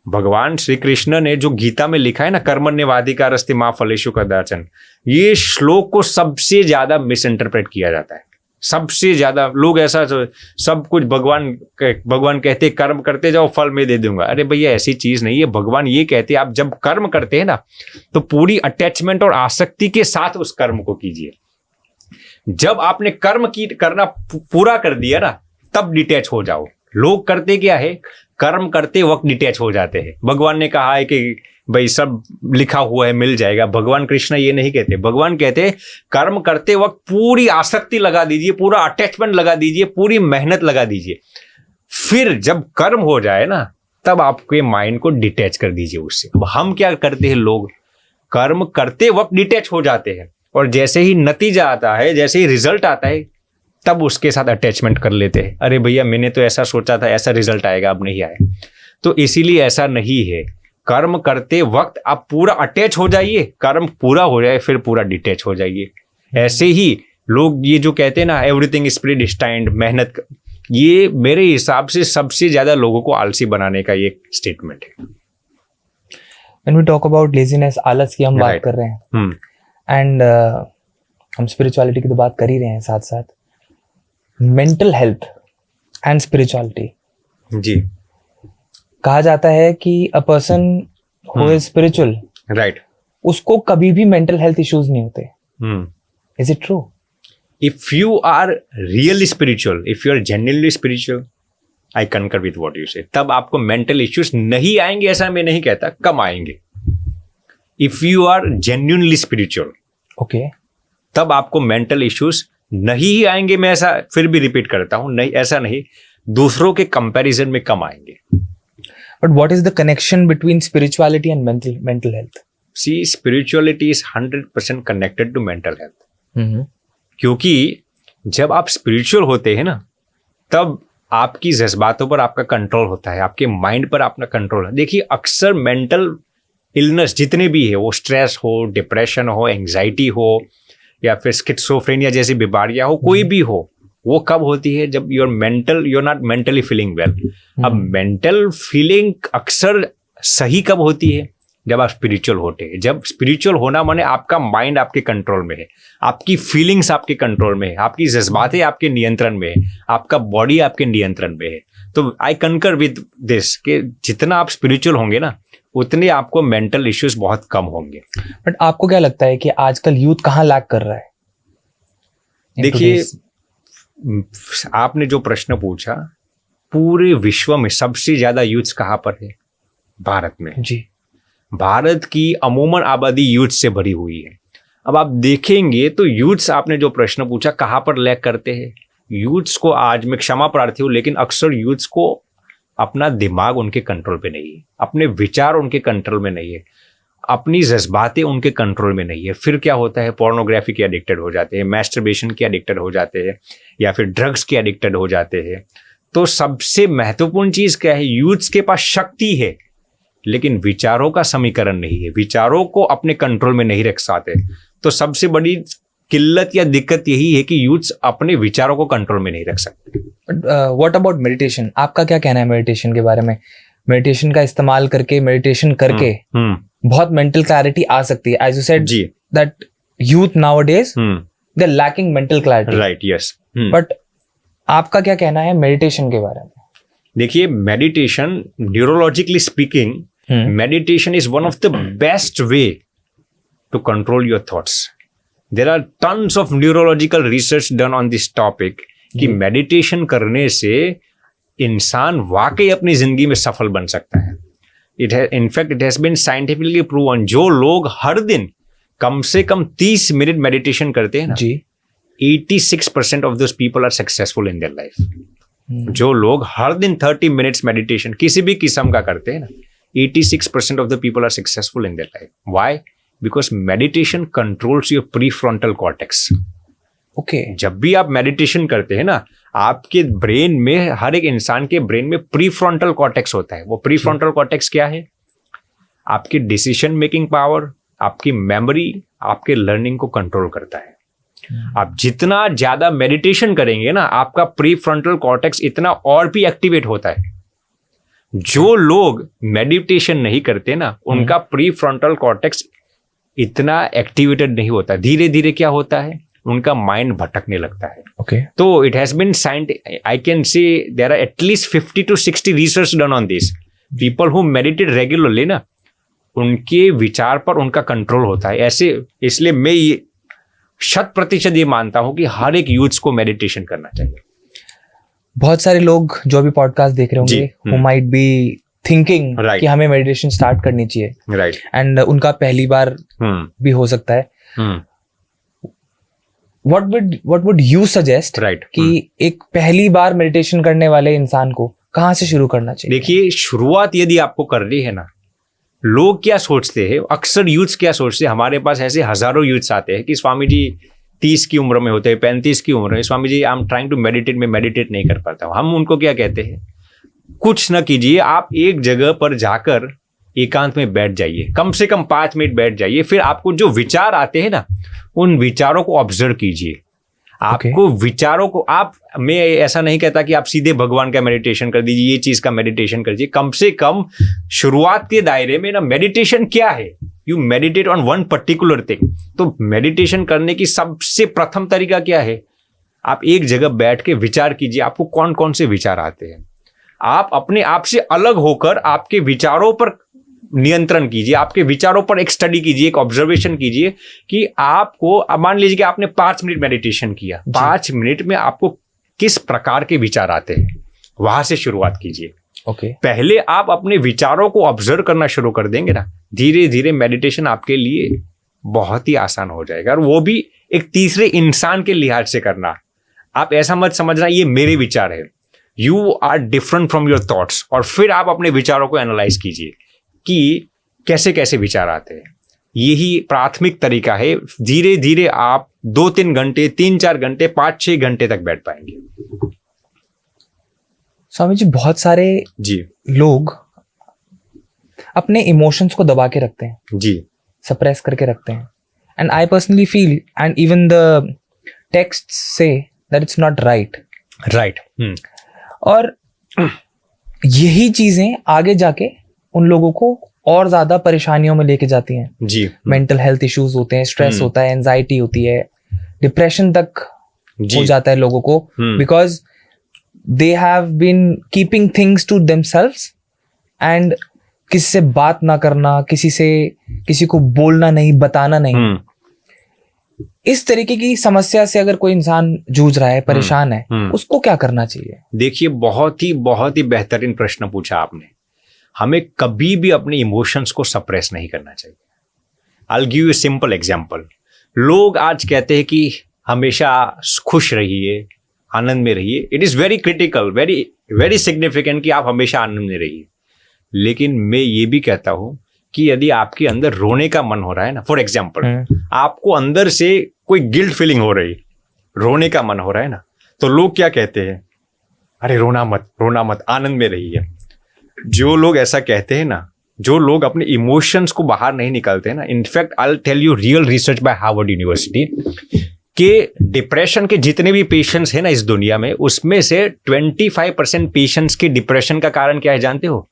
भगवान श्री कृष्ण ने जो गीता में लिखा है ना, कर्मण्येवाधिकारस्ते मा फलेषु कदाचन, ये श्लोक को सबसे ज्यादा मिस इंटरप्रेट किया जाता है. सबसे ज्यादा लोग ऐसा सब कुछ भगवान कहते कर्म करते जाओ फल मैं दे दूंगा. अरे भैया, ऐसी चीज नहीं है. भगवान ये कहते आप जब कर्म करते हैं ना तो पूरी अटैचमेंट और आसक्ति के साथ उस कर्म को कीजिए. जब आपने कर्म करना पूरा कर दिया ना तब डिटैच हो जाओ. लोग करते क्या है, कर्म करते वक्त डिटैच हो जाते हैं. भगवान ने कहा है कि भाई सब लिखा हुआ है मिल जाएगा. भगवान कृष्ण ये नहीं कहते. भगवान कहते कर्म करते वक्त पूरी आसक्ति लगा दीजिए, पूरा अटैचमेंट लगा दीजिए, पूरी मेहनत लगा दीजिए. फिर जब कर्म हो जाए ना तब आपके माइंड को डिटैच कर दीजिए उससे. अब हम क्या करते हैं, लोग कर्म करते वक्त डिटैच हो जाते हैं और जैसे ही नतीजा आता है, जैसे ही रिजल्ट आता है तब उसके साथ अटैचमेंट कर लेते हैं. अरे भैया, मैंने तो ऐसा सोचा था, ऐसा रिजल्ट आएगा, अब नहीं आया. तो इसीलिए ऐसा नहीं है. कर्म करते वक्त आप पूरा अटैच हो जाइए, कर्म पूरा हो जाए फिर पूरा डिटैच हो जाइए. ऐसे ही लोग ये जो कहते हैं ना एवरीथिंग इज प्रीडिस्टाइंड, मेहनत, ये मेरे हिसाब से सबसे ज्यादा लोगों को आलसी बनाने का ये स्टेटमेंट है. When we talk about laziness, आलस की हम बात कर रहे हैं, एंड हम स्पिरिचुअलिटी की तो बात कर ही रहे हैं, साथ साथ मेंटल हेल्थ एंड स्पिरिचुअलिटी. जी. कहा जाता है कि a person who is spiritual, right, उसको कभी भी मेंटल हेल्थ इश्यूज नहीं होते. Is it true? If you are really spiritual, if you are genuinely spiritual, I concur with what you से, तब आपको मेंटल इश्यूज नहीं आएंगे ऐसा मैं नहीं कहता, कम आएंगे. If you are genuinely spiritual, okay, तब आपको मेंटल इश्यूज नहीं ही आएंगे. मैं ऐसा फिर भी रिपीट करता हूं, नहीं ऐसा नहीं, दूसरों के कंपैरिजन में कम आएंगे. But what is the connection between spirituality and mental health? See, spirituality is 100% connected to mental health. क्योंकि जब आप स्पिरिचुअल होते हैं ना तब आपकी जज्बातों पर आपका कंट्रोल होता है, आपके माइंड पर अपना कंट्रोल है. देखिए, अक्सर मेंटल इलनेस जितने भी है, वो स्ट्रेस हो, डिप्रेशन हो, एंग्जाइटी हो या फिर स्किज़ोफ्रेनिया जैसी बीमारियां हो, कोई भी हो, वो कब होती है? जब you are not mentally feeling well. अब मेंटल फीलिंग अक्सर सही कब होती है? जब आप स्पिरिचुअल होते हैं. जब स्पिरिचुअल होना माने आपका माइंड आपके कंट्रोल में है, आपकी फीलिंग्स आपके कंट्रोल में है, आपकी जज्बातें आपके नियंत्रण में है, आपका बॉडी आपके नियंत्रण में है. तो आई कंकर विद दिस कि जितना आप स्पिरिचुअल होंगे ना उतने आपको मेंटल इश्यूज बहुत कम होंगे. बट आपको क्या लगता है कि आजकल यूथ कहाँ लैग कर रहा है? देखिए, आपने जो प्रश्न पूछा, पूरे विश्व में सबसे ज्यादा यूथ कहाँ पर है? भारत में. जी. भारत की अमूमन आबादी यूथ से भरी हुई है. अब आप देखेंगे तो यूथ्स, आपने जो प्रश्न पूछा कहाँ पर लैग करते हैं, यूथ्स को, आज मैं क्षमा प्रार्थी हूँ लेकिन अक्सर यूथ्स को अपना दिमाग उनके कंट्रोल पे नहीं है, अपने विचार उनके कंट्रोल में नहीं है, अपनी जज्बातें उनके कंट्रोल में नहीं है। फिर क्या होता है, पोर्नोग्राफी के एडिक्टेड हो जाते हैं, मैस्टरबेशन के एडिक्टेड हो जाते हैं, या फिर ड्रग्स के एडिक्टेड हो जाते हैं। तो सबसे महत्वपूर्ण चीज क्या है, यूथ्स के पास शक्ति है लेकिन विचारों का समीकरण नहीं है, विचारों को अपने कंट्रोल में नहीं रख पाते। तो सबसे बड़ी किल्लत या दिक्कत यही है कि यूथ्स अपने विचारों को कंट्रोल में नहीं रख सकते। What about meditation? आपका क्या कहना है मेडिटेशन के बारे में? मेडिटेशन का इस्तेमाल करके, मेडिटेशन करके बहुत मेंटल क्लैरिटी आ सकती है, as you said that youth nowadays they are lacking mental clarity, right? Yes. But आपका क्या कहना है मेडिटेशन के बारे में? देखिए, meditation, neurologically speaking, meditation is one of the best way to control your thoughts. There are tons of neurological research done on this topic कि meditation करने से इंसान वाकई अपनी जिंदगी में सफल बन सकता है। In fact it has been scientifically proven, जो लोग हर दिन कम से कम 30 मिनट मेडिटेशन करते हैं ना जी, 86% of those people are successful in their life. जो लोग हर दिन 30 मिनट्स मेडिटेशन किसी भी किस्म का करते हैं ना, 86% of the people are successful in their life. Why? Because meditation controls your prefrontal cortex. Okay, जब भी आप मेडिटेशन करते हैं ना, आपके ब्रेन में, हर एक इंसान के ब्रेन में प्रीफ्रंटल कॉर्टेक्स होता है। वो प्रीफ्रंटल कॉर्टेक्स क्या है? आपकी डिसीजन मेकिंग पावर, आपकी मेमोरी, आपके लर्निंग को कंट्रोल करता है। आप जितना ज्यादा मेडिटेशन करेंगे ना, आपका प्रीफ्रंटल कॉर्टेक्स इतना और भी एक्टिवेट होता है। जो लोग मेडिटेशन नहीं करते ना, उनका प्रीफ्रंटल कॉर्टेक्स इतना एक्टिवेटेड नहीं होता। धीरे धीरे क्या होता है, उनका माइंड भटकने लगता है। Okay. तो it has been I can say there are at least 50 to 60 research done on this. People who meditate regularly ना, उनके विचार पर उनका कंट्रोल होता है। ऐसे, इसलिए मैं ये 100% ये मानता हूं कि हर एक यूथ्स को मेडिटेशन करना चाहिए। बहुत सारे लोग जो भी पॉडकास्ट देख रहे होंगे, who might be thinking कि हमें मेडिटेशन स्टार्ट करनी चाहिए, राइट, एंड उनका पहली बार भी हो सकता है। What would you suggest कि एक पहली बार मेडिटेशन करने वाले इंसान को कहाँ से शुरू करना चाहिए? देखिए, शुरुआत यदि आपको करनी है ना, लोग क्या सोचते हैं, अक्सर यूथ्स क्या सोचते हैं, हमारे पास ऐसे हजारों यूथ्स आते हैं कि स्वामी जी 30 की उम्र में होते हैं, 35 की उम्र में, Swami ji I am trying to meditate, मैं मेडिटेट नहीं कर पाता हूँ। हम उनको क्या कहते हैं, कुछ न कीजिए, आप एक जगह पर जाकर एकांत में बैठ जाइए, कम से कम 5 मिनट बैठ जाइए। फिर आपको जो विचार आते हैं ना, उन विचारों को ऑब्जर्व कीजिए। आपको विचारों को, मैं ऐसा नहीं कहता कि आप सीधे भगवान का मेडिटेशन कर दीजिए, ये चीज का मेडिटेशन कर दीजिए। कम से कम शुरुआत के दायरे में ना, मेडिटेशन क्या है, you meditate on one particular thing. तो मेडिटेशन करने की सबसे प्रथम तरीका क्या है, आप एक जगह बैठ के विचार कीजिए, आपको कौन कौन से विचार आते हैं। आप अपने आप से अलग होकर आपके विचारों पर नियंत्रण कीजिए, आपके विचारों पर एक स्टडी कीजिए, एक ऑब्जर्वेशन कीजिए कि आपको, मान लीजिए कि आपने 5 मिनट मेडिटेशन किया, 5 मिनट में आपको किस प्रकार के विचार आते हैं, वहां से शुरुआत कीजिए। ओके, पहले आप अपने विचारों को ऑब्जर्व करना शुरू कर देंगे ना, धीरे धीरे मेडिटेशन आपके लिए बहुत ही आसान हो जाएगा। और वो भी एक तीसरे इंसान के लिहाज से करना। आप ऐसा मत समझना ये मेरे विचार है, you are different from your thoughts. और फिर आप अपने विचारों को एनालाइज कीजिए कि कैसे कैसे विचार आते हैं। यही प्राथमिक तरीका है। धीरे धीरे आप 2-3 घंटे, 3-4 घंटे, 5-6 घंटे तक बैठ पाएंगे। स्वामी जी, बहुत सारे लोग अपने इमोशंस को दबा के रखते हैं जी, सप्रेस करके रखते हैं, and I personally feel, and even the text say that it's not right. और यही चीजें आगे जाके उन लोगों को और ज्यादा परेशानियों में लेके जाती हैं जी। मेंटल हेल्थ इश्यूज होते हैं, स्ट्रेस होता है, एंजाइटी होती है, डिप्रेशन तक हो जाता है लोगों को, because they have been keeping things to themselves, and किसी से बात ना करना, किसी को बोलना नहीं, बताना नहीं। इस तरीके की समस्या से अगर कोई इंसान जूझ रहा है, परेशान है, उसको क्या करना चाहिए? देखिए, बहुत ही बेहतरीन प्रश्न पूछा आपने। हमें कभी भी अपने इमोशंस को सप्रेस नहीं करना चाहिए। I'll give you a simple example. लोग आज कहते हैं कि हमेशा खुश रहिए, आनंद में रहिए। It is very critical, very very significant कि आप हमेशा आनंद में रहिए। लेकिन मैं ये भी कहता हूँ कि यदि आपके अंदर रोने का मन हो रहा है ना, फॉर एग्जाम्पल आपको अंदर से कोई गिल्ट फीलिंग हो रही, रोने का मन हो रहा है ना, तो लोग क्या कहते हैं, अरे रोना मत, आनंद में रहिए। जो लोग ऐसा कहते हैं ना, जो लोग अपने इमोशंस को बाहर नहीं निकालते हैं ना, in fact I will tell you real research by Harvard University कि डिप्रेशन के जितने भी पेशेंट्स हैं ना इस दुनिया में, उसमें से 25% पेशेंट्स के डिप्रेशन का कारण क्या है जानते हो?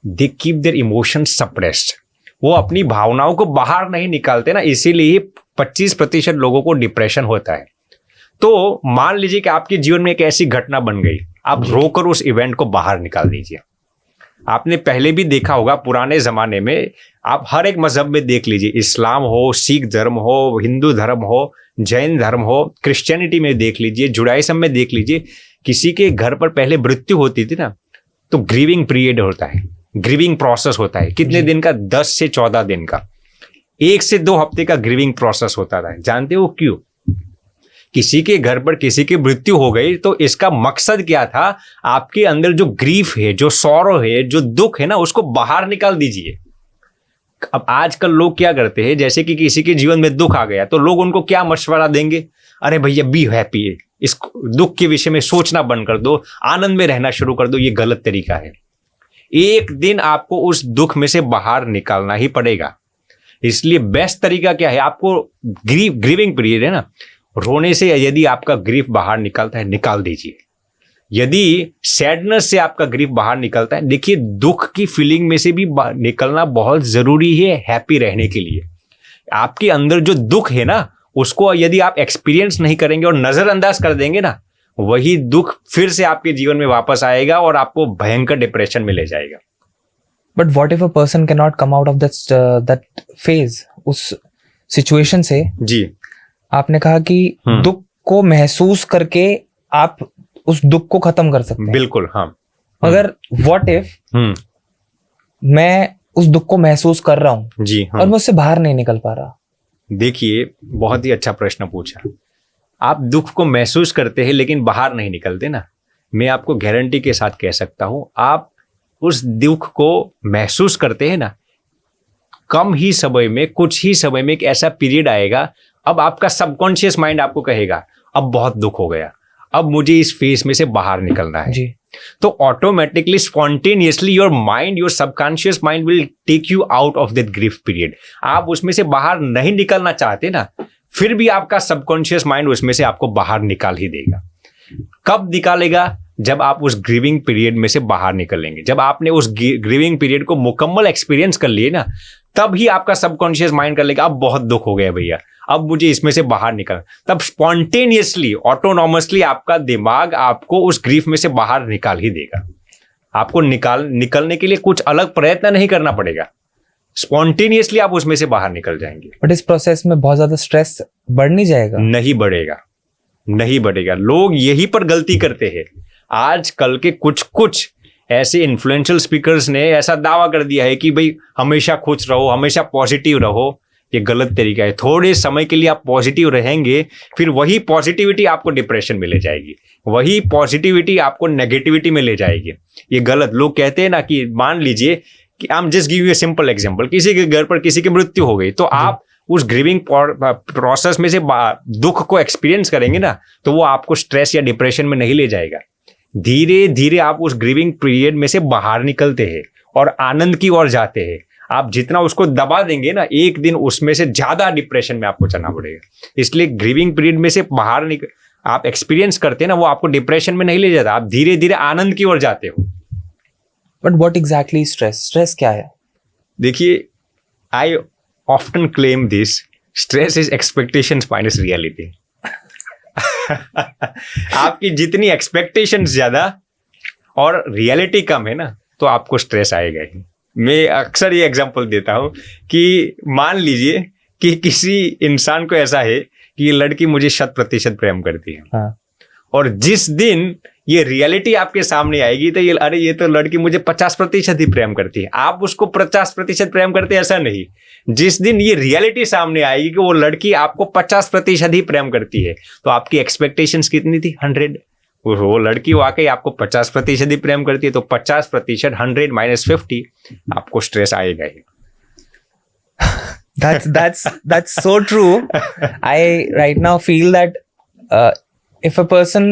They keep their emotions suppressed. वो अपनी भावनाओं को बाहर नहीं निकालते ना, इसीलिए 25% लोगों को डिप्रेशन होता है। तो मान लीजिए कि आपके जीवन में एक ऐसी घटना बन गई, आप रोकर उस इवेंट को बाहर निकाल दीजिए। आपने पहले भी देखा होगा, पुराने जमाने में आप हर एक मजहब में देख लीजिए, इस्लाम हो, सिख धर्म हो, हिंदू धर्म हो, जैन धर्म हो, क्रिश्चियनिटी में देख लीजिए, जुडाइज्म में देख लीजिए, किसी के घर पर पहले मृत्यु होती थी ना, तो ग्रीविंग पीरियड होता है, ग्रीविंग प्रोसेस होता है। कितने दिन का? 10 से 14 दिन का, 1 से 2 हफ्ते का ग्रीविंग प्रोसेस होता था। जानते हो क्यों? किसी के घर पर किसी की मृत्यु हो गई तो इसका मकसद क्या था? आपके अंदर जो ग्रीफ है, जो सौरो है, जो दुख है ना, उसको बाहर निकाल दीजिए। अब आजकल लोग क्या करते हैं, जैसे कि किसी के जीवन में दुख आ गया तो लोग उनको क्या मशवरा देंगे? अरे भैया बी हैप्पी है, इस दुख के विषय में सोचना बंद कर दो, आनंद में रहना शुरू कर दो। ये गलत तरीका है। एक दिन आपको उस दुख में से बाहर निकालना ही पड़ेगा। इसलिए बेस्ट तरीका क्या है? आपको ग्रीविंग पीरियड है ना, रोने से यदि आपका ग्रीफ बाहर निकलता है, निकाल दीजिए। यदि सैडनेस से आपका ग्रीफ बाहर निकलता है, देखिए दुख की फीलिंग में से भी निकलना बहुत जरूरी है हैप्पी रहने के लिए। आपके अंदर जो दुख है ना, उसको यदि आप एक्सपीरियंस नहीं करेंगे और नजरअंदाज कर देंगे ना, वही दुख फिर से आपके जीवन में वापस आएगा और आपको भयंकर डिप्रेशन में ले जाएगा। But what if a person can not come out of that phase, उस सिचुएशन से? जी, आपने कहा कि दुख को महसूस करके आप उस दुख को खत्म कर सकते हैं। बिल्कुल, हाँ। मगर व्हाट इफ मैं उस दुख को महसूस कर रहा हूं, जी, हाँ, और मैं उससे बाहर नहीं निकल पा रहा? देखिए, बहुत ही अच्छा प्रश्न पूछा। आप दुख को महसूस करते हैं लेकिन बाहर नहीं निकलते ना, मैं आपको गारंटी के साथ कह सकता हूं, आप उस दुख को महसूस करते हैं ना, कम ही समय में, कुछ ही समय में एक ऐसा पीरियड आएगा, अब आपका सबकॉन्शियस माइंड आपको कहेगा अब बहुत दुख हो गया, अब मुझे इस फेज में से बाहर निकलना है। जी। तो automatically spontaneously your mind, your subconscious mind will take you out of that grief period. आप उसमें से बाहर नहीं निकलना चाहते ना, फिर भी आपका सबकॉन्शियस माइंड उसमें से आपको बाहर निकाल ही देगा। कब निकालेगा? जब आप उस ग्रीविंग पीरियड में से बाहर निकलेंगे, जब आपने उस ग्रीविंग पीरियड को मुकम्मल एक्सपीरियंस कर लिए ना, तब ही आपका सबकॉन्शियस माइंड कर लेगा अब बहुत दुख हो गया भैया, अब मुझे इसमें से बाहर निकल। तब स्पॉन्टेनियसली, ऑटोनॉमसली आपका दिमाग आपको उस ग्रीफ में से बाहर निकाल ही देगा। आपको निकलने के लिए कुछ अलग प्रयत्न नहीं करना पड़ेगा, स्पॉन्टेनियसली आप उसमें से बाहर निकल जाएंगे। बट इस प्रोसेस में बहुत ज्यादा स्ट्रेस बढ़ नहीं जाएगा? नहीं बढ़ेगा, नहीं बढ़ेगा। लोग यही पर गलती करते हैं। आजकल के कुछ ऐसे इन्फ्लुएंशियल स्पीकर्स ने ऐसा दावा कर दिया है कि भाई हमेशा खुश रहो, हमेशा पॉजिटिव रहो। ये गलत तरीका है। थोड़े समय के लिए आप पॉजिटिव रहेंगे, फिर वही पॉजिटिविटी आपको डिप्रेशन में ले जाएगी, वही पॉजिटिविटी आपको नेगेटिविटी में ले जाएगी। ये गलत। लोग कहते हैं ना कि मान लीजिए कि I am just give U a simple example, किसी के घर पर किसी की मृत्यु हो गई, तो आप उस ग्रीविंग प्रोसेस में से दुख को एक्सपीरियंस करेंगे ना, तो वो आपको स्ट्रेस या डिप्रेशन में नहीं ले जाएगा। धीरे धीरे आप उस ग्रीविंग पीरियड में से बाहर निकलते हैं और आनंद की ओर जाते हैं। आप जितना उसको दबा देंगे ना, एक दिन उसमें से ज्यादा डिप्रेशन में आपको चलना पड़ेगा। इसलिए ग्रीविंग पीरियड में से बाहर आप एक्सपीरियंस करते हैं ना, वो आपको डिप्रेशन में नहीं ले जाता, आप धीरे धीरे आनंद की ओर जाते हो। बट व्हाट एग्जैक्टली स्ट्रेस क्या है? देखिए, आई often claim this, stress is expectations minus reality. आपकी जितनी एक्सपेक्टेशंस ज्यादा और रियलिटी कम है ना, तो आपको स्ट्रेस आएगा ही। मैं अक्सर ये एग्जांपल देता हूं कि मान लीजिए कि किसी इंसान को ऐसा है कि ये लड़की मुझे 100% प्रेम करती है, हाँ। और जिस दिन ये रियलिटी आपके सामने आएगी तो ये तो लड़की मुझे 50% ही प्रेम करती है, आप उसको 50% प्रेम करते हैं, ऐसा नहीं। जिस दिन ये रियलिटी सामने आएगी कि वो लड़की आपको 50% ही प्रेम करती है, तो आपकी एक्सपेक्टेशंस कितनी थी? 100। वो लड़की वाकई आपको 50% ही प्रेम करती है, तो 50%, 100 - 50, आपको स्ट्रेस आएगा ही। That's so true. I right now feel that if a person,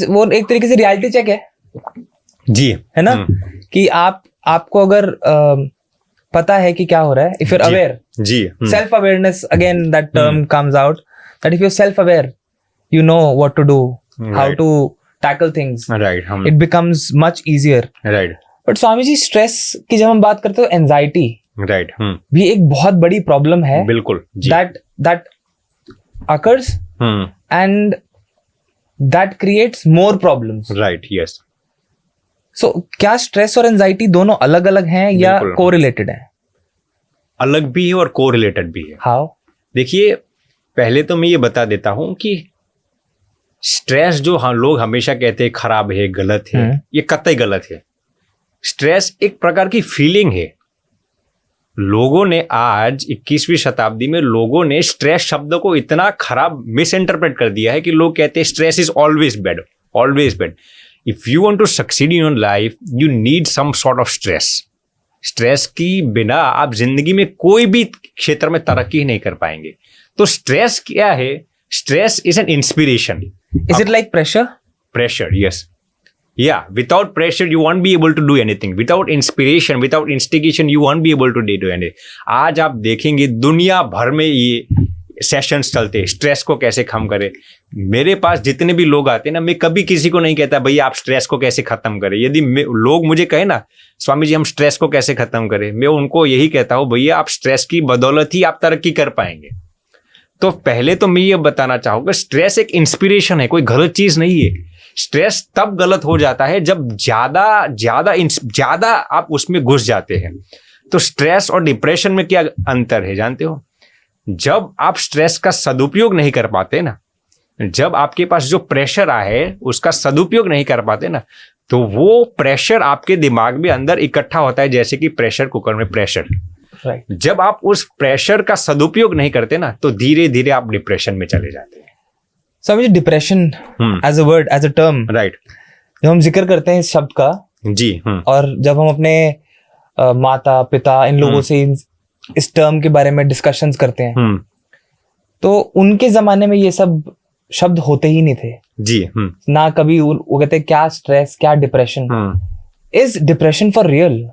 वो एक तरीके से रियलिटी चेक है जी, है ना, कि आपको अगर पता है कि क्या हो रहा है, if you're aware, जी, self awareness, again that term comes out, that if you're self aware, you know what to do, how Right. to tackle things, right, it becomes much easier. Right, but Swami ji, stress की जब हम बात करते हो, anxiety right, भी एक बहुत बड़ी प्रॉब्लम है, बिल्कुल जी, that occurs and that creates more problems. Right, yes. So क्या स्ट्रेस और एंजाइटी दोनों अलग अलग हैं या बिल्कुल। कोरिलेटेड हैं? अलग भी है और कोरिलेटेड भी है। हाउ? देखिए, पहले तो मैं ये बता देता हूं कि स्ट्रेस जो लोग हमेशा कहते हैं खराब है, गलत है, ये कतई गलत है। स्ट्रेस एक प्रकार की फीलिंग है। लोगों ने आज 21वीं शताब्दी में लोगों ने स्ट्रेस शब्द को इतना खराब मिस इंटरप्रेट कर दिया है कि लोग कहते हैं stress is always bad, always bad. If you want to succeed in your life, you need some sort of stress. Stress की बिना आप जिंदगी में कोई भी क्षेत्र में तरक्की नहीं कर पाएंगे। तो स्ट्रेस क्या है? Stress is an inspiration. Is it like pressure? Pressure, yes. Yeah, without pressure you won't be able to do anything. Without inspiration, without instigation you won't be able to do anything. आज आप देखेंगे दुनिया भर में ये sessions चलते हैं, stress को कैसे कम करें। मेरे पास जितने भी लोग आते हैं ना, मैं कभी किसी को नहीं कहता भैया आप स्ट्रेस को कैसे खत्म करें। यदि लोग मुझे कहे ना स्वामी जी हम स्ट्रेस को कैसे खत्म करें, मैं उनको यही कहता हूँ भैया आप स्ट्रेस की बदौलत ही आप तरक्की कर पाएंगे। तो पहले तो मैं ये बताना चाहूंगा, स्ट्रेस एक इंस्पिरेशन है, कोई गलत चीज नहीं है। स्ट्रेस तब गलत हो जाता है जब ज्यादा आप उसमें घुस जाते हैं। तो स्ट्रेस और डिप्रेशन में क्या अंतर है जानते हो? जब आप स्ट्रेस का सदुपयोग नहीं कर पाते ना, जब आपके पास जो प्रेशर आए उसका सदुपयोग नहीं कर पाते ना, तो वो प्रेशर आपके दिमाग में अंदर इकट्ठा होता है, जैसे कि प्रेशर कुकर में प्रेशर। Right. जब आप उस प्रेशर का सदुपयोग नहीं करते ना, तो धीरे धीरे आप डिप्रेशन में चले जाते हैं। Swami ji, depression as a word, as a term, right, जब हम जिक्र करते हैं इस शब्द का, जी, और जब हम अपने माता पिता इन लोगों से इस टर्म के बारे में डिस्कशंस करते हैं, तो उनके जमाने में ये सब शब्द होते ही नहीं थे जी, ना। कभी वो कहते क्या स्ट्रेस, क्या depression. Is depression for real?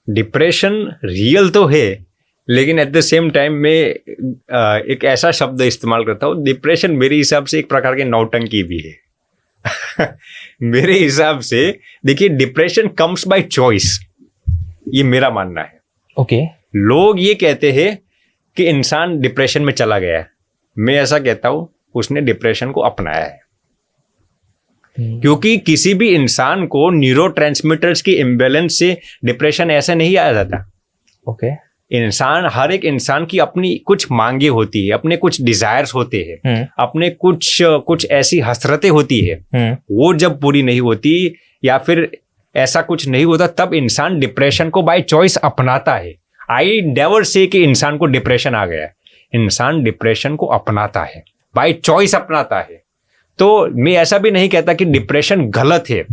Depression real तो है, लेकिन एट द सेम टाइम में एक ऐसा शब्द इस्तेमाल करता हूँ, डिप्रेशन मेरे हिसाब से एक प्रकार के नौटंकी भी है। मेरे हिसाब से देखिए, डिप्रेशन कम्स बाय चॉइस, ये मेरा मानना है। ओके। लोग ये कहते हैं कि इंसान डिप्रेशन में चला गया है, मैं ऐसा कहता हूँ उसने डिप्रेशन को अपनाया है। क्योंकि किसी भी इंसान को न्यूरोट्रांसमीटर्स की इम्बैलेंस से डिप्रेशन ऐसे नहीं आ जाता। ओके। हर एक इंसान की अपनी कुछ मांगे होती है, अपने कुछ डिजायर्स होते हैं, अपने कुछ ऐसी हसरतें होती है, वो जब पूरी नहीं होती या फिर ऐसा कुछ नहीं होता, तब इंसान डिप्रेशन को बाय चॉइस अपनाता है। आई नेवर से कि इंसान को डिप्रेशन आ गया है, इंसान डिप्रेशन को अपनाता है, बाय चॉइस अपनाता है। तो मैं ऐसा भी नहीं कहता कि डिप्रेशन गलत है,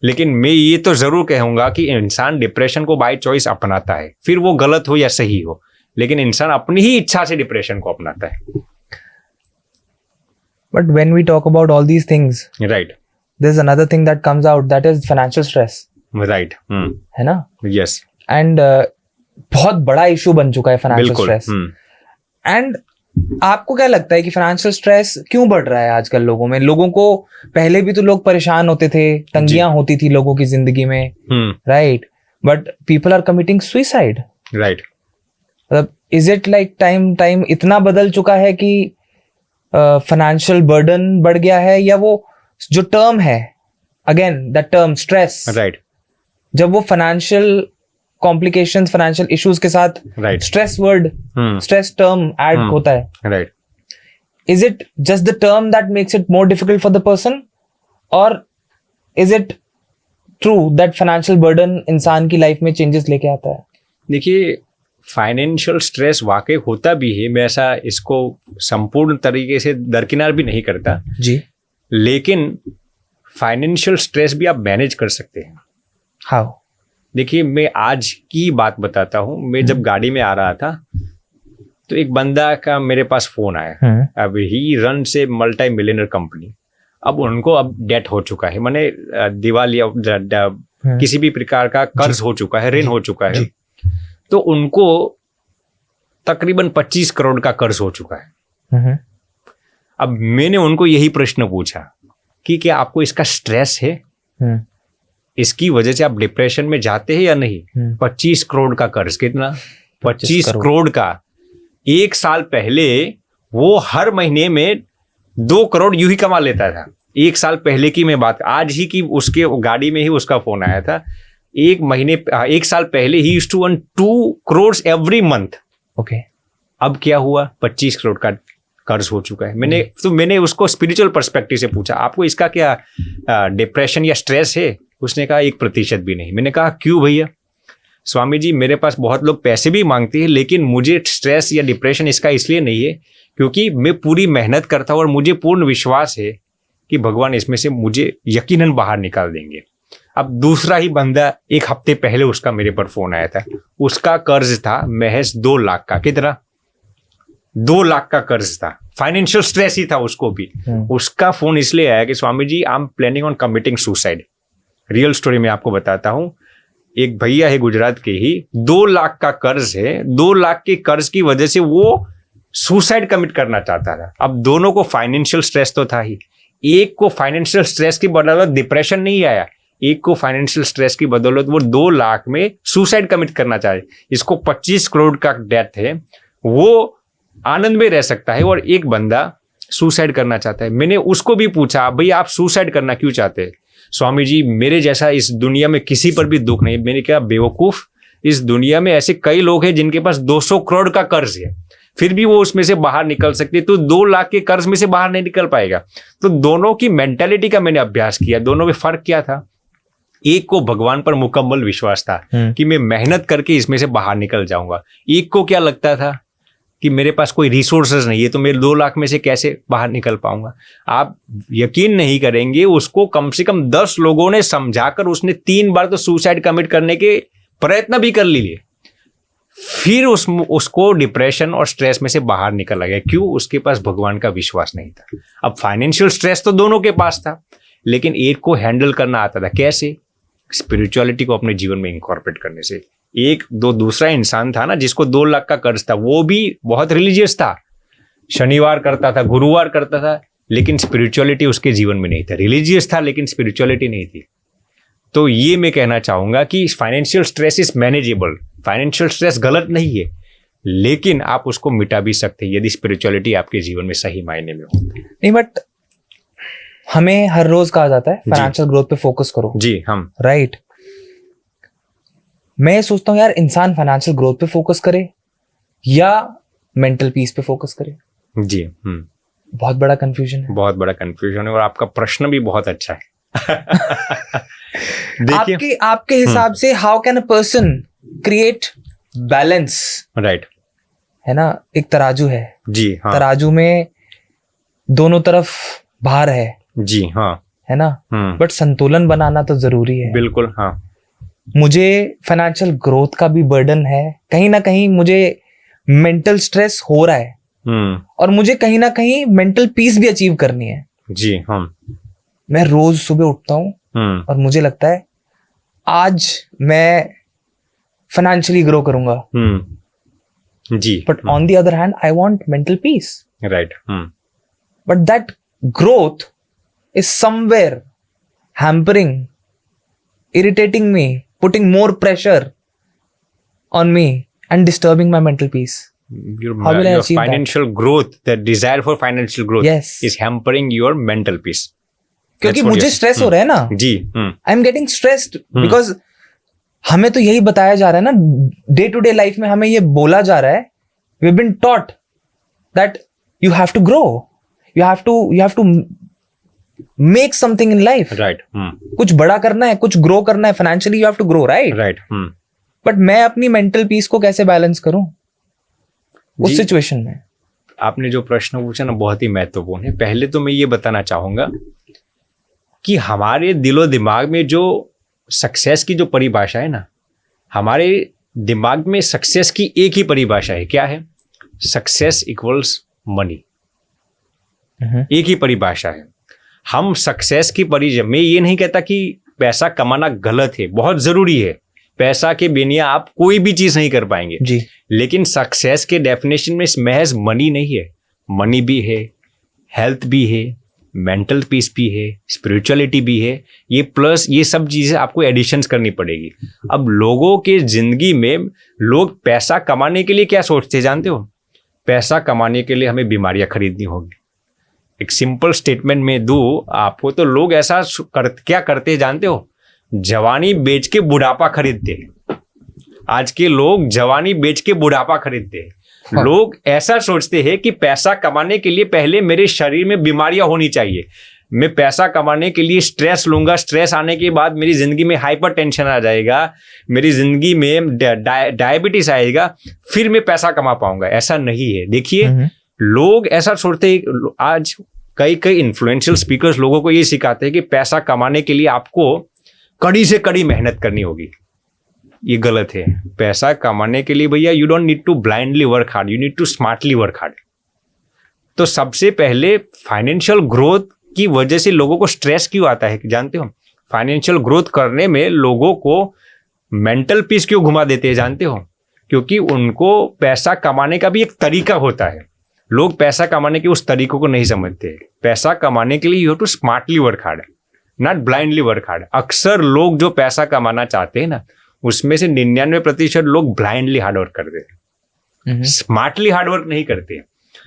लेकिन मैं ये तो जरूर कहूंगा कि इंसान डिप्रेशन को बाय चॉइस अपनाता है, फिर वो गलत हो या सही हो, लेकिन इंसान अपनी ही इच्छा से डिप्रेशन को अपनाता है। But when we talk about all these things, right, there is another thing that comes out, that is financial stress. Right, है ना? यस। एंड बहुत बड़ा इशू बन चुका है फाइनेंशियल स्ट्रेस। एंड आपको क्या लगता है कि फाइनेंशियल स्ट्रेस क्यों बढ़ रहा है आजकल लोगों में? लोगों को पहले भी तो लोग परेशान होते थे, तंगियां होती थी लोगों की जिंदगी में, right? But people are committing suicide, right? मतलब इज इट लाइक टाइम इतना बदल चुका है कि फाइनेंशियल बर्डन बढ़ गया है, या वो जो टर्म है, again that term stress, right, जब वो फाइनेंशियल कॉम्प्लिकेशंस, फाइनेंशियल इश्यूज के साथ Right. Stress word, stress term add होता है, right, is it just the term that makes it more difficult for the person, or is it true that financial burden इंसान की life में changes लेके आता है? देखिए, फाइनेंशियल स्ट्रेस वाकई होता भी है, मैं ऐसा इसको संपूर्ण तरीके से दरकिनार भी नहीं करता जी। लेकिन फाइनेंशियल स्ट्रेस भी आप मैनेज कर सकते हैं। हाउ? देखिए, मैं आज की बात बताता हूँ। मैं जब गाड़ी में आ रहा था तो एक बंदा का मेरे पास फोन आया। अब ही रन से मल्टी मिलियनर कंपनी, अब उनको अब डेट हो चुका है, माने दिवालिया किसी भी प्रकार का कर्ज हो चुका है, ऋण हो चुका है। तो उनको तकरीबन 25 करोड़ का कर्ज हो चुका है। अब मैंने उनको यही प्रश्न पूछा कि क्या आपको इसका स्ट्रेस है, इसकी वजह से आप डिप्रेशन में जाते हैं या नहीं? 25 करोड़ का कर्ज, कितना? 25 करोड़ का। एक साल पहले वो हर महीने में 2 करोड़ यूं ही कमा लेता था। एक साल पहले की मैं बात, आज ही की उसके गाड़ी में ही उसका फोन आया था। एक साल पहले ही used to earn 2 crore every month. Okay. अब क्या हुआ? 25 करोड़ का कर्ज हो चुका है। मैंने उसको स्पिरिचुअल पर्सपेक्टिव से पूछा, आपको इसका क्या डिप्रेशन या स्ट्रेस है? उसने कहा 1% भी नहीं। मैंने कहा क्यों भैया? स्वामी जी, मेरे पास बहुत लोग पैसे भी मांगते हैं, लेकिन मुझे स्ट्रेस या डिप्रेशन इसका इसलिए नहीं है क्योंकि मैं पूरी मेहनत करता हूँ और मुझे पूर्ण विश्वास है कि भगवान इसमें से मुझे यकीनन बाहर निकाल देंगे। अब दूसरा ही बंदा, एक हफ्ते पहले उसका मेरे पर फोन आया था। उसका कर्ज था महज 2 लाख का। कितना? 2 लाख का कर्ज था। फाइनेंशियल स्ट्रेस ही था उसको भी। उसका फोन इसलिए आया कि Swami ji, I am planning on committing suicide. Real story मैं आपको बताता हूं। एक भैया है गुजरात के ही, 2 लाख का कर्ज है। 2 लाख के कर्ज की वजह से वो सुसाइड कमिट करना चाहता था। अब दोनों को फाइनेंशियल स्ट्रेस तो था ही। एक को फाइनेंशियल स्ट्रेस की बदौलत डिप्रेशन नहीं आया, एक को फाइनेंशियल स्ट्रेस की बदौलत वो 2 लाख में सुसाइड कमिट करना चाहे। इसको 25 करोड़ का डेट है, वो आनंद में रह सकता है और एक बंदा सुसाइड करना चाहता है। मैंने उसको भी पूछा, भाई आप सुसाइड करना क्यों चाहते हैं? स्वामी जी, मेरे जैसा इस दुनिया में किसी पर भी दुख नहीं। मैंने कहा बेवकूफ, इस दुनिया में ऐसे कई लोग हैं जिनके पास 200 करोड़ का कर्ज है, फिर भी वो उसमें से बाहर निकल सकते। तो 2 लाख के कर्ज में से बाहर नहीं निकल पाएगा। तो दोनों की मेंटालिटी का मैंने अभ्यास किया। दोनों में फर्क क्या था? एक को भगवान पर मुकम्मल विश्वास था कि मैं मेहनत करके इसमें से बाहर निकल जाऊंगा। एक को क्या लगता था कि मेरे पास कोई रिसोर्सेज नहीं है, तो मैं 2 लाख में से कैसे बाहर निकल पाऊंगा? आप यकीन नहीं करेंगे, उसको कम से कम 10 लोगों ने समझाकर उसने 3 बार तो सुसाइड कमिट करने के प्रयत्न भी कर लिए। फिर उसको डिप्रेशन और स्ट्रेस में से बाहर निकल गया। क्यों? उसके पास भगवान का विश्वास नहीं था। अब फाइनेंशियल स्ट्रेस तो दोनों के पास था, लेकिन एक को हैंडल करना आता था। कैसे? स्पिरिचुअलिटी को अपने जीवन में इंकॉर्पोरेट करने से। दूसरा इंसान था ना जिसको 2 लाख का कर्ज था, वो भी बहुत रिलीजियस था, शनिवार करता था, गुरुवार करता था, लेकिन स्पिरिचुअलिटी उसके जीवन में नहीं था। रिलीजियस था लेकिन स्पिरिचुअलिटी नहीं थी। तो ये मैं कहना चाहूंगा कि financial stress is manageable. Financial stress गलत नहीं है, लेकिन आप उसको मिटा भी सकते हैं यदि स्पिरिचुअलिटी आपके जीवन में सही मायने में हो। नहीं, बट हमें हर रोज कहा जाता है फाइनेंशियल ग्रोथ पे फोकस करो। जी, हम राइट। मैं सोचता हूँ यार, इंसान फाइनेंशियल ग्रोथ पे फोकस करे या मेंटल पीस पे फोकस करे। जी, बहुत बड़ा कंफ्यूजन है। बहुत बड़ा कंफ्यूजन है और आपका प्रश्न भी बहुत अच्छा है। देखिए, आपके हिसाब से how can a person create balance? Right, है ना, एक तराजू है। जी हाँ। तराजू में दोनों तरफ भार है। जी हाँ। है ना, बट संतुलन बनाना तो जरूरी है। बिल्कुल हाँ। मुझे फाइनेंशियल ग्रोथ का भी बर्डन है, कहीं ना कहीं मुझे मेंटल स्ट्रेस हो रहा है, और मुझे कहीं ना कहीं मेंटल पीस भी अचीव करनी है। जी हाँ। मैं रोज सुबह उठता हूँ और मुझे लगता है आज मैं फाइनेंशियली ग्रो करूंगा। जी, but on the other hand I want mental peace. Right. But that growth is somewhere hampering, irritating me, putting more pressure on me and disturbing my mental peace. How will I achieve financial growth, the desire for financial growth, yes, is hampering your mental peace. क्योंकि मुझे stress हो रहा है ना। जी, I am getting stressed because हमें तो यही बताया जा रहा है ना, डे टू डे लाइफ में हमें ये बोला जा रहा है, we have been taught that you have to grow, you have to make something in life, right, कुछ बड़ा करना है, कुछ ग्रो करना है, financially you have to grow, right? Right. But मैं अपनी मेंटल पीस को कैसे बैलेंस करूं उस जी। सिचुएशन में? आपने जो प्रश्न पूछा ना बहुत ही महत्वपूर्ण है। पहले तो मैं ये बताना चाहूंगा कि हमारे दिलो दिमाग में जो सक्सेस की जो परिभाषा है ना, हमारे दिमाग में सक्सेस की एक ही परिभाषा है। क्या है? Success equals money. एक ही परिभाषा है। हम सक्सेस की मैं ये नहीं कहता कि पैसा कमाना गलत है, बहुत जरूरी है। पैसा के बिना आप कोई भी चीज नहीं कर पाएंगे जी। लेकिन सक्सेस के डेफिनेशन में महज मनी नहीं है। मनी भी है, हेल्थ भी है, मेंटल पीस भी है, स्पिरिचुअलिटी भी है। ये प्लस ये सब चीजें आपको एडिशंस करनी पड़ेगी। अब लोगों के जिंदगी में लोग पैसा कमाने के लिए क्या सोचते हैं जानते हो? पैसा कमाने के लिए हमें बीमारियां खरीदनी होगी। एक सिंपल स्टेटमेंट में दूं आपको तो लोग ऐसा क्या करते हैं जानते हो? जवानी बेच के बुढ़ापा खरीदते हैं। आज के लोग जवानी बेच के बुढ़ापा खरीदते हैं। लोग ऐसा सोचते हैं कि पैसा कमाने के लिए पहले मेरे शरीर में बीमारियां होनी चाहिए। मैं पैसा कमाने के लिए स्ट्रेस लूंगा, स्ट्रेस आने के बाद मेरी जिंदगी में हाइपर टेंशन आ जाएगा, मेरी जिंदगी में डायबिटीज आएगा, फिर मैं पैसा कमा पाऊंगा। ऐसा नहीं है। देखिए लोग ऐसा सोचते हैं। आज कई इन्फ्लुएंशियल स्पीकर्स लोगों को ये सिखाते हैं कि पैसा कमाने के लिए आपको कड़ी से कड़ी मेहनत करनी होगी। ये गलत है। पैसा कमाने के लिए भैया you don't need to blindly work hard, you need to smartly work hard. तो सबसे पहले फाइनेंशियल ग्रोथ की वजह से लोगों को स्ट्रेस क्यों आता है जानते हो? फाइनेंशियल ग्रोथ करने में लोगों को मेंटल पीस क्यों घुमा देते हैं जानते हो? क्योंकि उनको पैसा कमाने का भी एक तरीका होता है। लोग पैसा कमाने के उस तरीकों को नहीं समझते। पैसा कमाने के लिए you have to smartly work hard, not blindly work hard. अक्सर लोग जो पैसा कमाना चाहते हैं ना, उसमें से 99% लोग ब्लाइंडली हार्डवर्क करते हैं, स्मार्टली हार्डवर्क नहीं करते।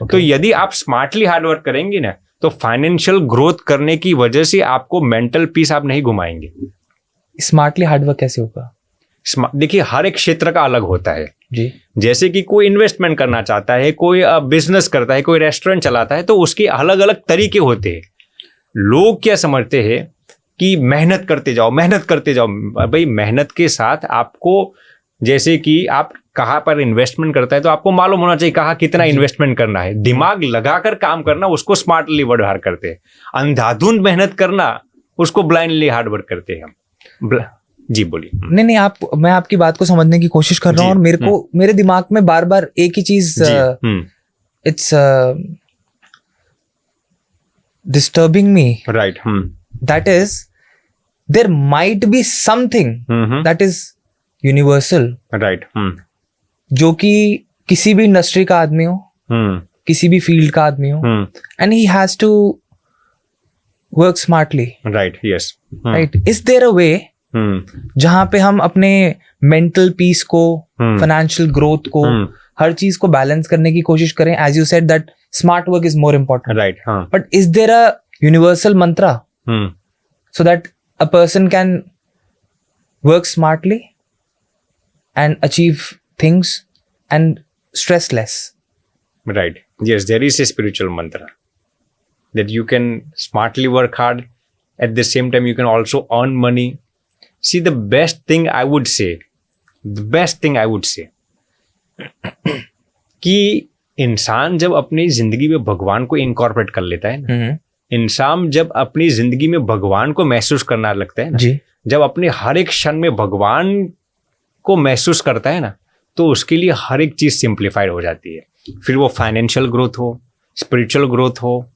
तो यदि आप स्मार्टली हार्डवर्क करेंगे ना, तो फाइनेंशियल ग्रोथ करने की वजह से आपको मेंटल पीस आप नहीं घुमाएंगे। स्मार्टली हार्डवर्क कैसे होगा? देखिए हर एक क्षेत्र का अलग होता है जी। जैसे कि कोई इन्वेस्टमेंट करना चाहता है, कोई बिजनेस करता है, कोई रेस्टोरेंट चलाता है, तो उसके अलग अलग तरीके होते हैं। लोग क्या समझते हैं कि मेहनत करते जाओ, मेहनत करते जाओ। भाई मेहनत के साथ आपको, जैसे कि आप कहाँ पर इन्वेस्टमेंट करता है तो आपको मालूम होना चाहिए कहाँ कितना इन्वेस्टमेंट करना है। दिमाग लगाकर काम करना उसको स्मार्टली हार्ड करते हैं। अंधाधुंध मेहनत करना उसको ब्लाइंडली हार्ड वर्क करते हैं हम। जी बोलिए। नहीं, मैं आपकी बात को समझने की कोशिश कर रहा हूँ और मेरे दिमाग में बार बार एक ही चीज it's disturbing me, right? That is there might be something that is universal, right? जो कि किसी भी इंडस्ट्री का आदमी हो, किसी भी फील्ड का आदमी हो, and he has to work smartly, right? Yes, right? Is there a way जहां पे हम अपने मेंटल पीस को, फाइनेंशियल ग्रोथ को, हर चीज को बैलेंस करने की कोशिश करें? As you said that smart work is more important, right? But is there a universal mantra so that a person can work smartly and achieve things and stress less? Right. Yes, there is a spiritual mantra that you can smartly work hard. At the same time, you can also earn money. See, the best thing I would say कि इंसान जब अपनी जिंदगी में भगवान को incorporate कर लेता है ना, इंसान जब अपनी जिंदगी में भगवान को महसूस करना लगता है ना, जब अपने हर एक क्षण में भगवान को महसूस करता है ना, तो उसके लिए हर एक चीज सिंप्लीफाइड हो जाती है। फिर वो फाइनेंशियल ग्रोथ हो, स्पिरिचुअल ग्रोथ हो,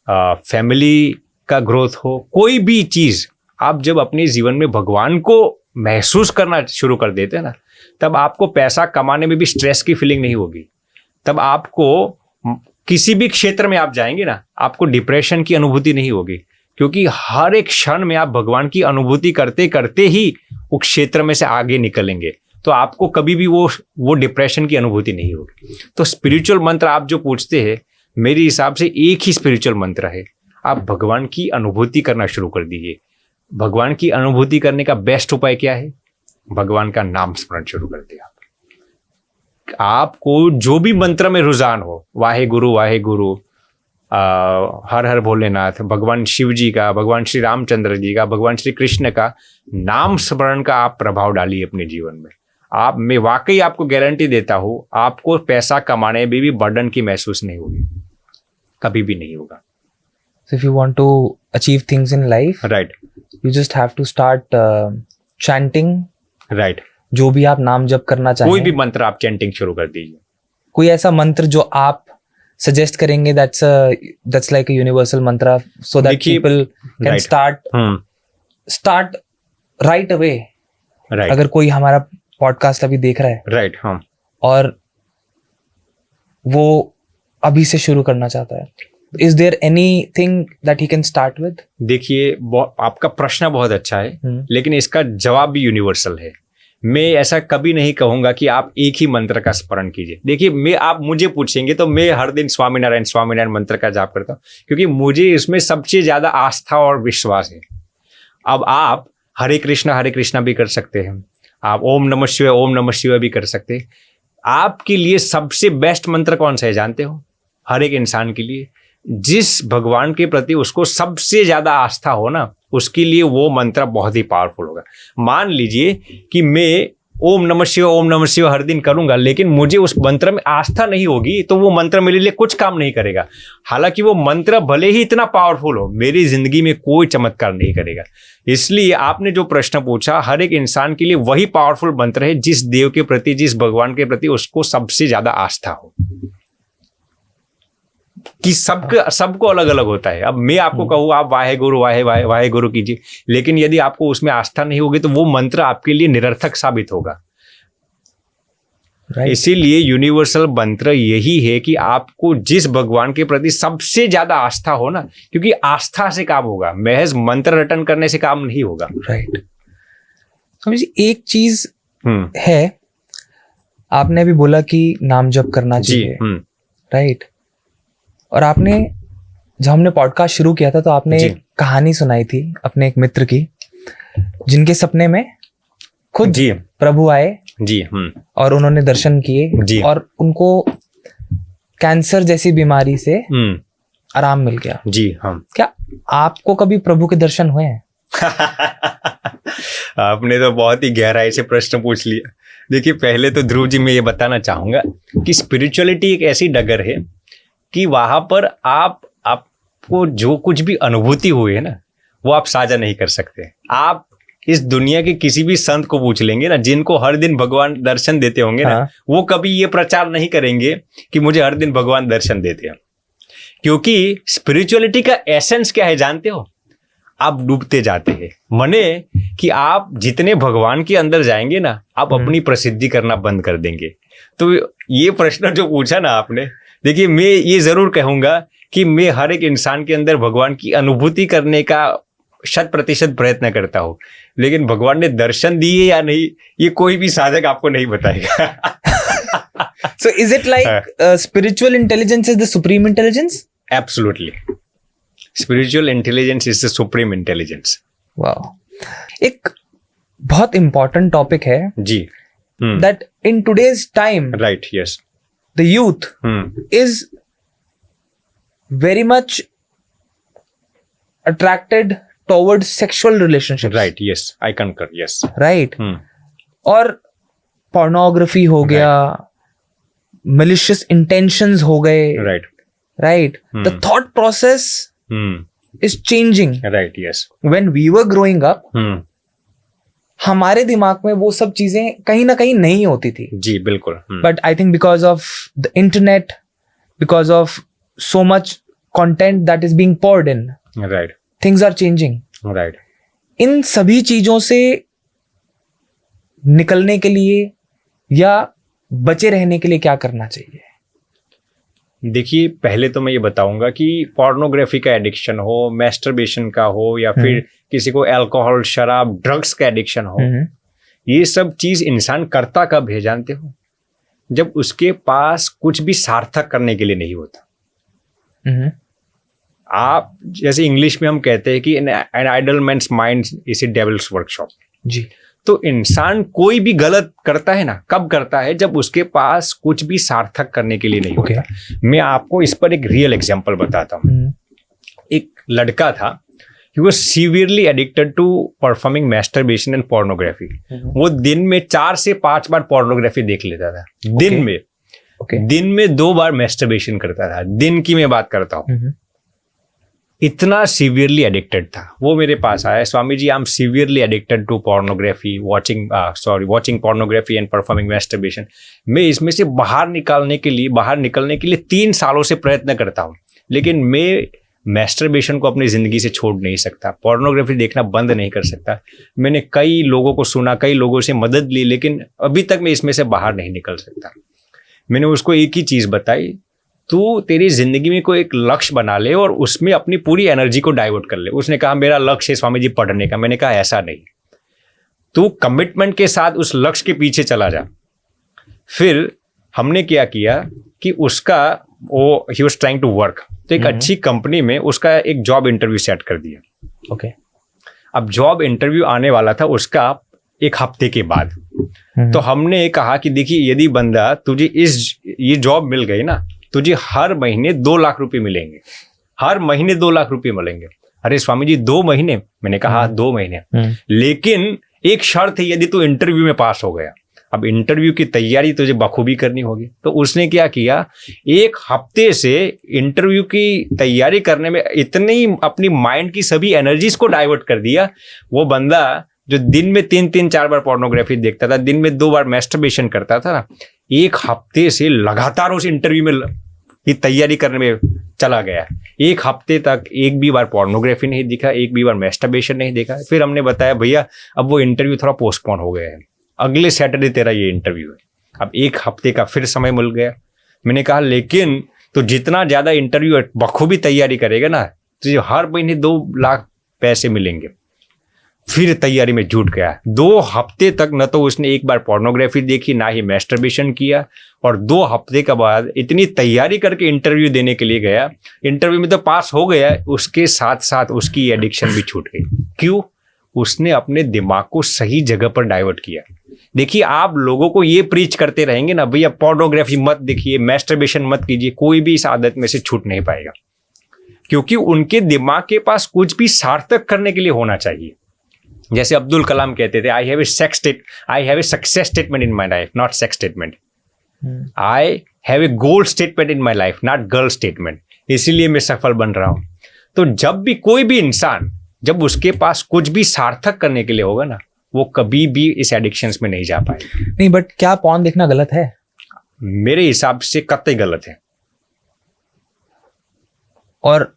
फैमिली का ग्रोथ हो, कोई भी चीज आप जब अपने जीवन में भगवान को महसूस करना शुरू कर देते हैं ना, तब आपको पैसा कमाने में भी स्ट्रेस की फीलिंग नहीं होगी। तब आपको किसी भी क्षेत्र में आप जाएंगे ना, आपको डिप्रेशन की अनुभूति नहीं होगी, क्योंकि हर एक क्षण में आप भगवान की अनुभूति करते करते ही उस क्षेत्र में से आगे निकलेंगे। तो आपको कभी भी वो डिप्रेशन की अनुभूति नहीं होगी। तो स्पिरिचुअल मंत्र आप जो पूछते हैं, मेरे हिसाब से एक ही स्पिरिचुअल मंत्र है, आप भगवान की अनुभूति करना शुरू कर दीजिए। भगवान की अनुभूति करने का बेस्ट उपाय क्या है? भगवान का नाम स्मरण शुरू कर दिया। आपको जो भी मंत्र में रुझान हो, वाहे गुरु हर हर भोलेनाथ, भगवान शिव जी का, भगवान श्री रामचंद्र जी का, भगवान श्री कृष्ण का नाम स्मरण का आप प्रभाव डालिए अपने जीवन में। मैं वाकई आपको गारंटी देता हूँ, आपको पैसा कमाने में भी बर्डन की महसूस नहीं होगी, कभी भी नहीं होगा। So if you want to achieve things in life, right you just have to start chanting. Right जो भी आप नाम जप करना चाहें, कोई भी मंत्र आप चैंटिंग शुरू कर दीजिए। कोई ऐसा मंत्र जो आप सजेस्ट करेंगे that's like a universal mantra so that देखिए, people can right. start right away. Right अगर कोई हमारा पॉडकास्ट अभी देख रहा है राइट हाँ और वो अभी से शुरू करना चाहता है, is there anything that he can start with? देखिए, आपका प्रश्न बहुत अच्छा है, लेकिन इसका जवाब भी यूनिवर्सल है। मैं ऐसा कभी नहीं कहूंगा कि आप एक ही मंत्र का स्मरण कीजिए। देखिए, आप मुझे पूछेंगे तो मैं हर दिन स्वामीनारायण स्वामीनारायण मंत्र का जाप करता हूँ, क्योंकि मुझे इसमें सबसे ज्यादा आस्था और विश्वास है। अब आप हरे कृष्णा भी कर सकते हैं, आप ओम नमः शिवाय भी कर सकते हैं। आपके लिए सबसे बेस्ट मंत्र कौन सा है जानते हो? हर एक इंसान के लिए जिस भगवान के प्रति उसको सबसे ज्यादा आस्था हो ना, उसके लिए वो मंत्र बहुत ही पावरफुल होगा। मान लीजिए कि मैं ओम नमः शिवाय हर दिन करूंगा, लेकिन मुझे उस मंत्र में आस्था नहीं होगी, तो वो मंत्र मेरे लिए कुछ काम नहीं करेगा। हालांकि वो मंत्र भले ही इतना पावरफुल हो, मेरी जिंदगी में कोई चमत्कार नहीं करेगा। इसलिए आपने जो प्रश्न पूछा, हर एक इंसान के लिए वही पावरफुल मंत्र है जिस देव के प्रति, जिस भगवान के प्रति उसको सबसे ज्यादा आस्था हो। कि सबको अलग अलग होता है। अब मैं आपको कहूँ आप वाहे गुरु कीजिए, लेकिन यदि आपको उसमें आस्था नहीं होगी तो वो मंत्र आपके लिए निरर्थक साबित होगा। इसीलिए यूनिवर्सल मंत्र यही है कि आपको जिस भगवान के प्रति सबसे ज्यादा आस्था हो ना, क्योंकि आस्था से काम होगा, महज मंत्र रटन करने से काम नहीं होगा। राइट। एक चीज है, आपने अभी बोला कि नाम जप करना चाहिए, राइट। और आपने, जब हमने पॉडकास्ट शुरू किया था तो आपने एक कहानी सुनाई थी अपने एक मित्र की, जिनके सपने में खुद प्रभु आए और उन्होंने दर्शन किए और उनको कैंसर जैसी बीमारी से आराम मिल गया। क्या आपको कभी प्रभु के दर्शन हुए हैं? आपने तो बहुत ही गहराई से प्रश्न पूछ लिया। देखिए, पहले तो ध्रुव जी मैं ये बताना चाहूंगा कि स्पिरिचुअलिटी एक ऐसी डगर है कि वहां पर आपको जो कुछ भी अनुभूति हुई है ना, वो आप साझा नहीं कर सकते। आप इस दुनिया के किसी भी संत को पूछ लेंगे ना, जिनको हर दिन भगवान दर्शन देते होंगे ना, वो कभी ये प्रचार नहीं करेंगे कि मुझे हर दिन भगवान दर्शन देते हैं। क्योंकि स्पिरिचुअलिटी का एसेंस क्या है जानते हो? आप डूबते जाते हैं, मने कि आप जितने भगवान के अंदर जाएंगे ना, आप अपनी प्रसिद्धि करना बंद कर देंगे। तो ये प्रश्न जो पूछा ना आपने, देखिए, मैं ये जरूर कहूंगा कि मैं हर एक इंसान के अंदर भगवान की अनुभूति करने का 100% प्रयत्न करता हूँ, लेकिन भगवान ने दर्शन दिए या नहीं, ये कोई भी साधक आपको नहीं बताएगा। So is it like spiritual intelligence is the supreme intelligence? Absolutely. Spiritual intelligence is the supreme intelligence. Wow. एक बहुत important topic है जी, that in today's time, right, yes, the youth is very much attracted towards sexual relationships. Right, yes, I concur, yes. Right. और pornography हो गया, malicious intentions हो गए. Right. Right. The thought process is changing. Right, yes. When we were growing up, हमारे दिमाग में वो सब चीजें कहीं ना कहीं नहीं होती थी। जी बिल्कुल। But I think because of the internet, because of so much content that is being poured in, right, things are changing. Right. इन सभी चीजों से निकलने के लिए या बचे रहने के लिए क्या करना चाहिए? देखिए, पहले तो मैं ये बताऊंगा कि पोर्नोग्राफी का एडिक्शन हो, मैस्टरबेशन का हो, या फिर किसी को अल्कोहल, शराब, ड्रग्स का एडिक्शन हो, ये सब चीज इंसान करता कब है जानते हो? जब उसके पास कुछ भी सार्थक करने के लिए नहीं होता। आप जैसे इंग्लिश में हम कहते हैं कि an idle man's mind is a devil's workshop. जी। तो इंसान कोई भी गलत करता है ना, कब करता है? जब उसके पास कुछ भी सार्थक करने के लिए नहीं होता। मैं आपको इस पर एक रियल एग्जांपल बताता हूँ। एक लड़का था, he was severely addicted to performing masturbation and pornography। वो दिन में 4 से 5 बार पोर्नोग्राफी देख लेता था। दिन में दिन में 2 बार मैस्टरबेशन करता था। दिन की मैं बात करता हूँ। इतना सीवियरली एडिक्टेड था। वो मेरे पास आया, Swami ji I am severely addicted to pornography, watching pornography and performing masturbation. मैं इसमें से बाहर निकलने के लिए 3 सालों से प्रयत्न करता हूँ, लेकिन मैं मैस्टरबेशन को अपनी ज़िंदगी से छोड़ नहीं सकता, पोर्नोग्राफी देखना बंद नहीं कर सकता। मैंने कई लोगों को सुना, कई लोगों से मदद ली, लेकिन अभी तक मैं इसमें से बाहर नहीं निकल सकता। मैंने उसको एक ही चीज़ बताई, तू तेरी ज़िंदगी में कोई एक लक्ष्य बना ले और उसमें अपनी पूरी एनर्जी को डाइवर्ट कर ले। उसने कहा मेरा लक्ष्य है स्वामी जी पढ़ने का। मैंने कहा ऐसा नहीं, तू कमिटमेंट के साथ उस लक्ष्य के पीछे चला जा। फिर हमने क्या किया कि उसका ही वाज ट्राइंग टू वर्क, तो एक अच्छी कंपनी में उसका एक जॉब इंटरव्यू सेट कर दिया। अब जॉब इंटरव्यू आने वाला था उसका 1 हफ्ते के बाद। तो हमने कहा कि देखिए यदि बंदा तुझे ये जॉब मिल गई ना, तुझे हर महीने 2 लाख रुपए मिलेंगे, हर महीने 2 लाख रुपए मिलेंगे। अरे स्वामी जी 2 महीने? मैंने कहा 2 महीने, लेकिन एक शर्त है, यदि तू इंटरव्यू में पास हो गया। अब इंटरव्यू की तैयारी तुझे बखूबी करनी होगी। तो उसने क्या किया, 1 हफ्ते से इंटरव्यू की तैयारी करने में इतनी अपनी माइंड की सभी एनर्जीज को डाइवर्ट कर दिया। वो बंदा जो दिन में 3-4 बार पोर्नोग्राफी देखता था, दिन में 2 बार मैस्टरबेशन करता था ना, 1 हफ्ते से लगातार उस इंटरव्यू में की तैयारी करने में चला गया। 1 हफ्ते तक एक भी बार पोर्नोग्राफी नहीं दिखा, एक भी बार मैस्टरबेशन नहीं देखा। फिर हमने बताया भैया अब वो इंटरव्यू थोड़ा पोस्टपोन हो गया है, अगले सैटरडे तेरा ये इंटरव्यू है। अब 1 हफ्ते का फिर समय मिल गया। मैंने कहा लेकिन तो जितना ज़्यादा इंटरव्यू बखूबी तैयारी करेगा ना, तुझे हर महीने 2 लाख पैसे मिलेंगे। फिर तैयारी में जुट गया। 2 हफ्ते तक न तो उसने एक बार पोर्नोग्राफी देखी, ना ही मैस्टरबेशन किया, और 2 हफ्ते के बाद इतनी तैयारी करके इंटरव्यू देने के लिए गया। इंटरव्यू में तो पास हो गया, उसके साथ साथ उसकी एडिक्शन भी छूट गई। क्यों? उसने अपने दिमाग को सही जगह पर डाइवर्ट किया। देखिए आप लोगों को ये प्रीच करते रहेंगे ना भैया पोर्नोग्राफी मत देखिए, मैस्टरबेशन मत कीजिए, कोई भी इस आदत में से छूट नहीं पाएगा, क्योंकि उनके दिमाग के पास कुछ भी सार्थक करने के लिए होना चाहिए। जैसे अब्दुल कलाम कहते थे, I have a success statement in my life, not sex statement. I have a goal statement in my life, not girl statement. इसीलिए मैं सफल बन रहा हूं। तो जब भी कोई भी इंसान, जब उसके पास कुछ भी सार्थक करने के लिए होगा ना, वो कभी भी इस एडिक्शंस में नहीं जा पाएगा। नहीं, बट क्या पॉर्न देखना गलत है? मेरे हिसाब से कतई गलत है। और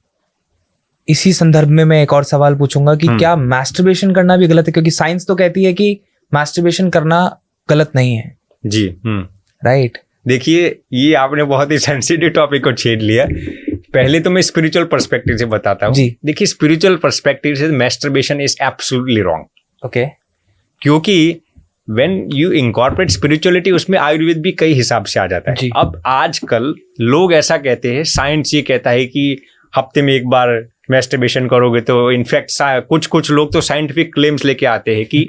इसी संदर्भ में मैं एक और सवाल पूछूंगा कि क्या मैस्टरबेशन करना भी गलत है? क्योंकि साइंस तो कहती है कि मैस्टरबेशन करना गलत नहीं है। जी राइट। देखिए ये आपने बहुत ही सेंसिटिव टॉपिक को छेड़ लिया। पहले तो मैं स्पिरिचुअल पर्सपेक्टिव से बताता हूँ। देखिए स्पिरिचुअल पर्सपेक्टिव से masturbation is absolutely wrong. Okay. क्योंकि व्हेन यू इनकॉर्पोरेट स्पिरिचुअलिटी, उसमें आयुर्वेद भी कई हिसाब से आ जाता है। अब आजकल लोग ऐसा कहते हैं, साइंस ये कहता है कि हफ्ते में 1 बार मैस्टरबेशन करोगे तो इनफैक्ट कुछ लोग तो साइंटिफिक क्लेम्स लेके आते हैं कि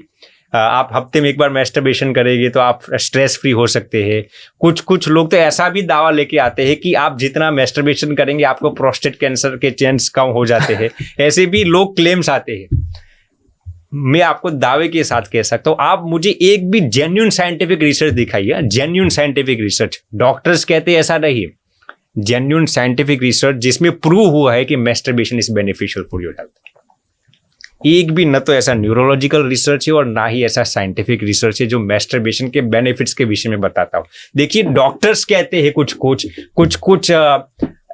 आप हफ्ते में 1 बार मैस्टरबेशन करेंगे तो आप स्ट्रेस फ्री हो सकते हैं। कुछ लोग तो ऐसा भी दावा लेके आते हैं कि आप जितना मैस्टरबेशन करेंगे आपको प्रोस्टेट कैंसर के चांस कम हो जाते हैं। ऐसे भी लोग क्लेम्स आते हैं। मैं आपको दावे के साथ कह सकता हूँ, आप मुझे एक भी जेन्युइन साइंटिफिक रिसर्च दिखाइए, जेन्युइन साइंटिफिक रिसर्च। डॉक्टर्स कहते हैं ऐसा नहीं, जेन्युइन साइंटिफिक रिसर्च जिसमें प्रूव हुआ है कि masturbation is beneficial for your health. एक भी न तो ऐसा न्यूरोलॉजिकल रिसर्च है और ना ही ऐसा साइंटिफिक रिसर्च है जो मैस्टरबेशन के बेनिफिट्स के विषय में बताता हूँ। देखिए डॉक्टर्स कहते हैं कुछ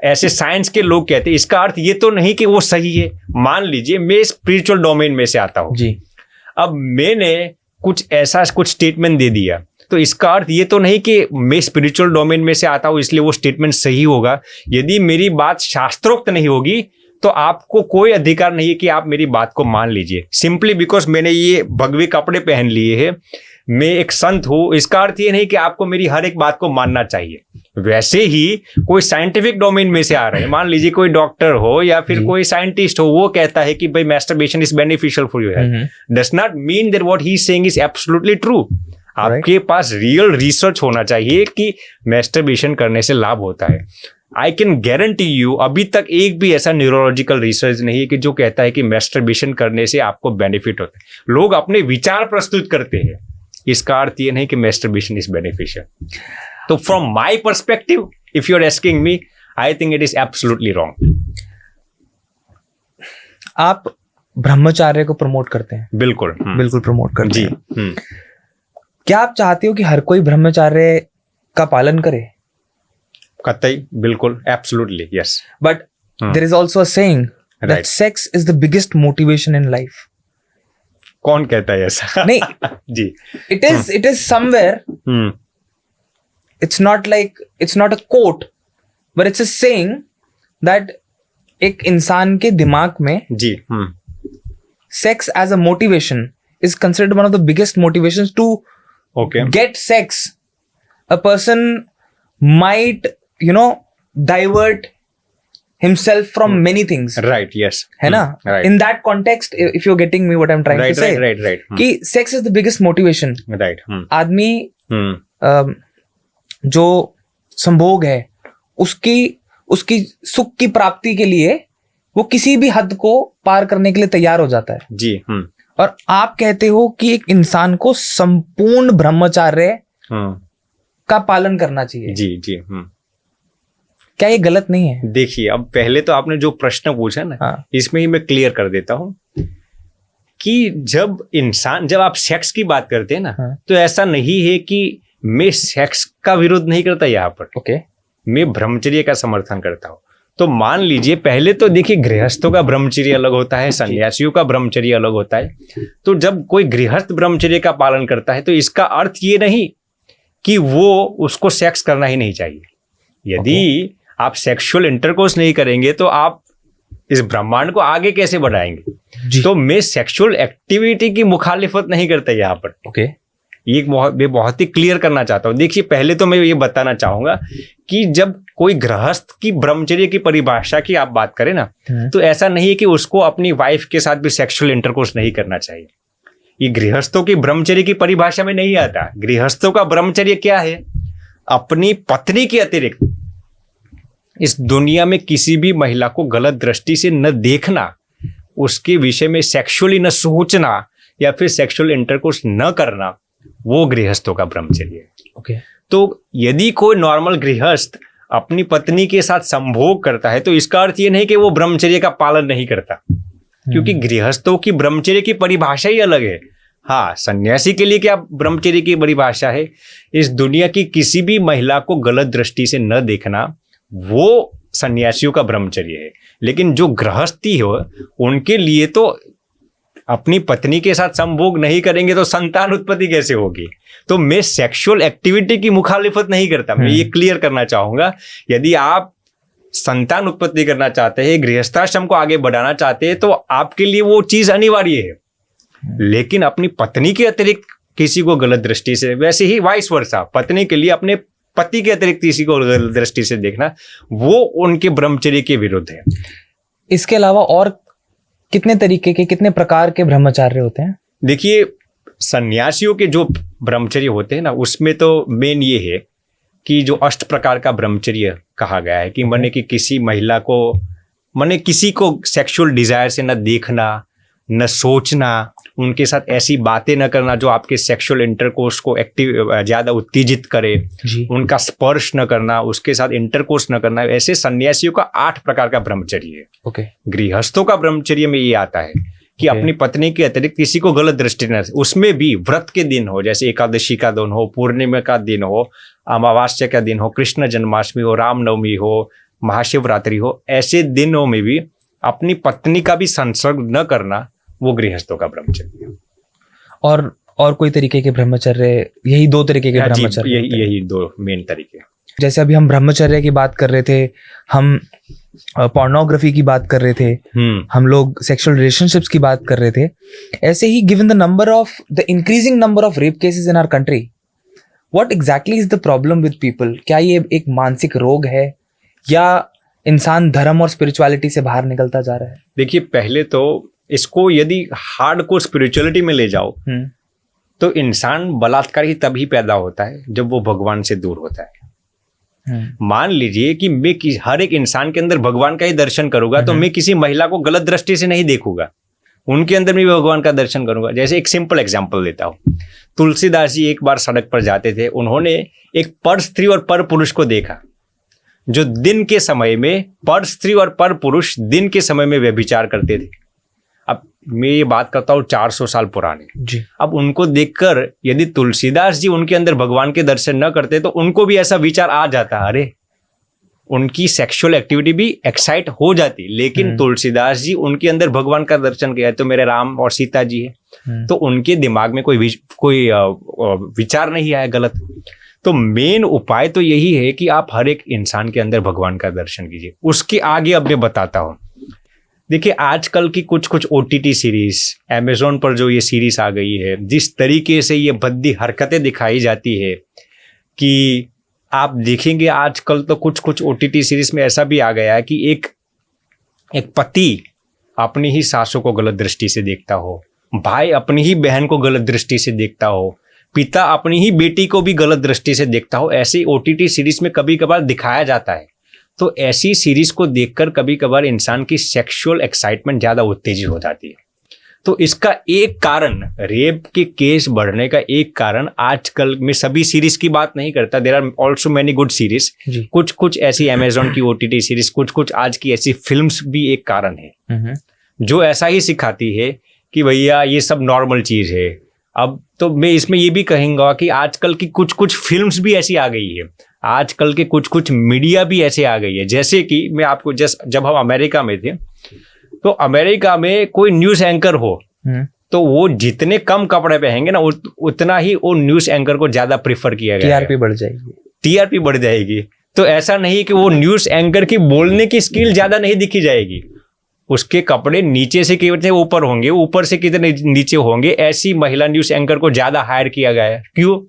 ऐसे साइंस के लोग कहते हैं, इसका अर्थ ये तो नहीं कि वो सही है। मान लीजिए मैं स्पिरिचुअल डोमेन में से आता हूँ जी, अब मैंने कुछ स्टेटमेंट दे दिया, तो इसका अर्थ ये तो नहीं कि मैं स्पिरिचुअल डोमेन में से आता हूँ इसलिए वो स्टेटमेंट सही होगा। यदि मेरी बात शास्त्रोक्त नहीं होगी तो आपको कोई अधिकार नहीं है कि आप मेरी बात को मान लीजिए, सिंपली बिकॉज मैंने ये भगवे कपड़े पहन लिए हैं, मैं एक संत हूँ। इसका अर्थ ये नहीं कि आपको मेरी हर एक बात को मानना चाहिए। वैसे ही कोई साइंटिफिक डोमेन में से आ रहे हैं, मान लीजिए कोई डॉक्टर हो या फिर जी। कोई साइंटिस्ट हो, वो कहता है कि भाई masturbation is beneficial for your health, does not mean that what he is saying is absolutely true. आपके पास रियल रिसर्च होना चाहिए कि मैस्टरबेशन करने से लाभ होता है। आई कैन गारंटी यू अभी तक एक भी ऐसा न्यूरोलॉजिकल रिसर्च नहीं है कि जो कहता है कि मैस्टरबेशन करने से आपको बेनिफिट होता है। लोग अपने विचार प्रस्तुत करते हैं, इसका अर्थ ये नहीं कि मैस्टरबेशन इज बेनिफिशियल। तो from my perspective, if you are asking me, I think it is absolutely wrong. आप ब्रह्मचार्य को प्रमोट करते हैं? बिल्कुल, बिल्कुल प्रमोट करते जी। हैं। क्या आप चाहते हो कि हर कोई ब्रह्मचार्य का पालन करे? कतई, बिल्कुल, absolutely, yes. But there is also a saying that Right. Sex is the biggest motivation in life. कौन कहता है ऐसा? नहीं, जी। It is somewhere, hmm, it's not a quote, but it's a saying that एक इंसान के दिमाग में जी। sex as a motivation is considered one of the biggest motivations to okay, get sex. A person might, divert himself from many things. Right, yes, है ना? Right, In that context, if you're getting me what I'm trying right, to say, right, right, कि sex is the biggest motivation. Right, आदमी जो संभोग है उसकी सुख की प्राप्ति के लिए वो किसी भी हद को पार करने के लिए तैयार हो जाता है। जी। और आप कहते हो कि एक इंसान को संपूर्ण ब्रह्मचार्य का पालन करना चाहिए। जी। जी। क्या ये गलत नहीं है? देखिए, अब पहले तो आपने जो प्रश्न पूछा ना, हाँ। इसमें ही मैं क्लियर कर देता हूँ कि जब आप सेक्स की बात करते हैं ना, हाँ। तो ऐसा नहीं है कि मैं सेक्स का विरोध नहीं करता यहाँ पर, ओके। मैं ब्रह्मचर्य का समर्थन करता हूँ। तो मान लीजिए, पहले तो देखिए, गृहस्थों का ब्रह्मचर्य अलग होता है, सन्यासियों का ब्रह्मचर्य अलग होता है। तो जब कोई गृहस्थ ब्रह्मचर्य का पालन करता है तो इसका अर्थ ये नहीं कि वो उसको सेक्स करना ही नहीं चाहिए। यदि आप सेक्सुअल इंटरकोर्स नहीं करेंगे तो आप इस ब्रह्मांड को आगे कैसे बढ़ाएंगे? तो मैं सेक्सुअल एक्टिविटी की मुखालिफत नहीं करता यहाँ पर। ओके। ये मैं बहुत ही क्लियर करना चाहता हूँ। देखिए, पहले तो मैं ये बताना चाहूंगा कि जब कोई गृहस्थ की ब्रह्मचर्य की परिभाषा की आप बात करें ना, तो ऐसा नहीं है कि उसको अपनी वाइफ के साथ भी सेक्सुअल इंटरकोर्स नहीं करना चाहिए। ये गृहस्थों की ब्रह्मचर्य की परिभाषा में नहीं आता। गृहस्थों का ब्रह्मचर्य क्या है? अपनी पत्नी के अतिरिक्त इस दुनिया में किसी भी महिला को गलत दृष्टि से न देखना, उसके विषय में सेक्सुअली न सोचना या फिर सेक्सुअल इंटरकोर्स न करना, वो गृहस्थों का ब्रह्मचर्य है। ओके। तो यदि कोई नॉर्मल गृहस्थ अपनी पत्नी के साथ संभोग करता है तो इसका अर्थ ये नहीं कि वो ब्रह्मचर्य का पालन नहीं करता, क्योंकि गृहस्थों की ब्रह्मचर्य की परिभाषा ही अलग है। हाँ, सन्यासी के लिए क्या ब्रह्मचर्य की परिभाषा है? इस दुनिया की किसी भी महिला को गलत दृष्टि से न देखना, वो सन्यासियों का ब्रह्मचर्य है। लेकिन जो गृहस्थी हो, उनके लिए तो अपनी पत्नी के साथ संभोग नहीं करेंगे तो संतान उत्पत्ति कैसे होगी? तो मैं सेक्सुअल एक्टिविटी की मुखालिफत नहीं करता। मैं ये क्लियर करना चाहूंगा, यदि आप संतान उत्पत्ति करना चाहते हैं, गृहस्थाश्रम को आगे बढ़ाना चाहते हैं, तो आपके लिए वो चीज अनिवार्य है। लेकिन अपनी पत्नी के अतिरिक्त किसी को गलत दृष्टि से, वैसे ही वाइस वर्सा, पत्नी के लिए अपने पति के अतिरिक्त किसी को गलत दृष्टि से देखना, वो उनके ब्रह्मचर्य के विरुद्ध है। इसके अलावा और कितने तरीके के, कितने प्रकार के ब्रह्मचार्य होते हैं? देखिए, सन्यासियों के जो ब्रह्मचर्य होते हैं ना, उसमें तो मेन ये है कि जो 8 प्रकार का ब्रह्मचर्य कहा गया है कि माने कि किसी महिला को, माने किसी को सेक्सुअल डिजायर से न देखना, न सोचना, उनके साथ ऐसी बातें न करना जो आपके सेक्सुअल इंटरकोर्स को ज्यादा उत्तेजित करे, उनका स्पर्श न करना, उसके साथ इंटरकोर्स न करना। ऐसे सन्यासियों का 8 प्रकार का ब्रह्मचर्य है। ओके। गृहस्थों का ब्रह्मचर्य में ये आता है कि अपनी पत्नी के अतिरिक्त किसी को गलत दृष्टि न, उसमें भी व्रत के दिन हो, जैसे एकादशी का दिन हो, पूर्णिमा का दिन हो, अमावास्या का दिन हो, कृष्ण जन्माष्टमी हो, रामनवमी हो, महाशिवरात्रि हो, ऐसे दिनों में भी अपनी पत्नी का भी संसर्ग न करना, वो गृहस्थों का ब्रह्मचर्य है। और कोई तरीके के ब्रह्मचर्य? यही 2 तरीके के ब्रह्मचर्य? यही 2 मेन तरीके। जैसे अभी हम ब्रह्मचर्य की बात कर रहे थे, हम पोर्नोग्राफी की बात कर रहे थे, हम लोग सेक्सुअल रिलेशनशिप्स की बात कर रहे थे। ऐसे ही given the increasing number of rape cases in our country, what exactly is the problem with people? क्या ये एक मानसिक रोग है या इंसान धर्म और स्पिरिचुअलिटी से बाहर निकलता जा रहा है? देखिए, पहले तो इसको यदि हार्डकोर स्पिरिचुअलिटी में ले जाओ तो इंसान बलात्कारी तभी पैदा होता है जब वो भगवान से दूर होता है। मान लीजिए कि मैं हर एक इंसान के अंदर भगवान का ही दर्शन करूंगा तो मैं किसी महिला को गलत दृष्टि से नहीं देखूंगा, उनके अंदर भी भगवान का दर्शन करूंगा। जैसे एक सिंपल एग्जांपल देता हूं, तुलसीदास जी एक बार सड़क पर जाते थे, उन्होंने एक पर स्त्री और पर पुरुष को देखा जो दिन के समय में, पर स्त्री और पर पुरुष दिन के समय में व्यभिचार करते थे। अब मैं ये बात करता हूँ 400 साल पुराने जी। अब उनको देखकर यदि तुलसीदास जी उनके अंदर भगवान के दर्शन न करते तो उनको भी ऐसा विचार आ जाता, अरे उनकी सेक्सुअल एक्टिविटी भी एक्साइट हो जाती। लेकिन तुलसीदास जी उनके अंदर भगवान का दर्शन किया तो मेरे राम और सीता जी है, तो उनके दिमाग में कोई विचार नहीं आया गलत। तो मेन उपाय तो यही है कि आप हर एक इंसान के अंदर भगवान का दर्शन कीजिए। उसके आगे अब मैं बताता हूँ। देखिए, आजकल की कुछ OTT सीरीज, अमेजोन पर जो ये सीरीज आ गई है, जिस तरीके से ये भद्दी हरकतें दिखाई जाती है कि आप देखेंगे आजकल तो कुछ OTT सीरीज में ऐसा भी आ गया है कि एक पति अपनी ही सासू को गलत दृष्टि से देखता हो, भाई अपनी ही बहन को गलत दृष्टि से देखता हो, पिता अपनी ही बेटी को भी गलत दृष्टि से देखता हो। ऐसे OTT सीरीज में कभी कभार दिखाया जाता है। तो ऐसी सीरीज को देखकर कभी कभार इंसान की सेक्सुअल एक्साइटमेंट ज़्यादा उत्तेजित हो जाती है। तो इसका एक कारण, रेप के केस बढ़ने का एक कारण, आजकल मैं सभी सीरीज की बात नहीं करता, there are also many good series, कुछ ऐसी अमेजोन की OTT सीरीज, कुछ आज की ऐसी फिल्म्स भी एक कारण है जो ऐसा ही सिखाती है कि भैया ये सब नॉर्मल चीज़ है। अब तो मैं इसमें ये भी कहूँगा कि आजकल की कुछ फिल्म्स भी ऐसी आ गई है, आजकल के कुछ मीडिया भी ऐसे आ गई है। जैसे कि मैं आपको जब हम अमेरिका में थे तो अमेरिका में कोई न्यूज़ एंकर हो तो वो जितने कम कपड़े पहनेंगे ना उतना ही वो न्यूज़ एंकर को ज़्यादा प्रीफर किया गया। TRP बढ़ जाएगी। तो ऐसा नहीं कि वो न्यूज़ एंकर की बोलने की स्किल ज़्यादा नहीं दिखी जाएगी, उसके कपड़े नीचे से कितने ऊपर होंगे, ऊपर से कितने नीचे होंगे, ऐसी महिला न्यूज़ एंकर को ज़्यादा हायर किया गया है। क्यों?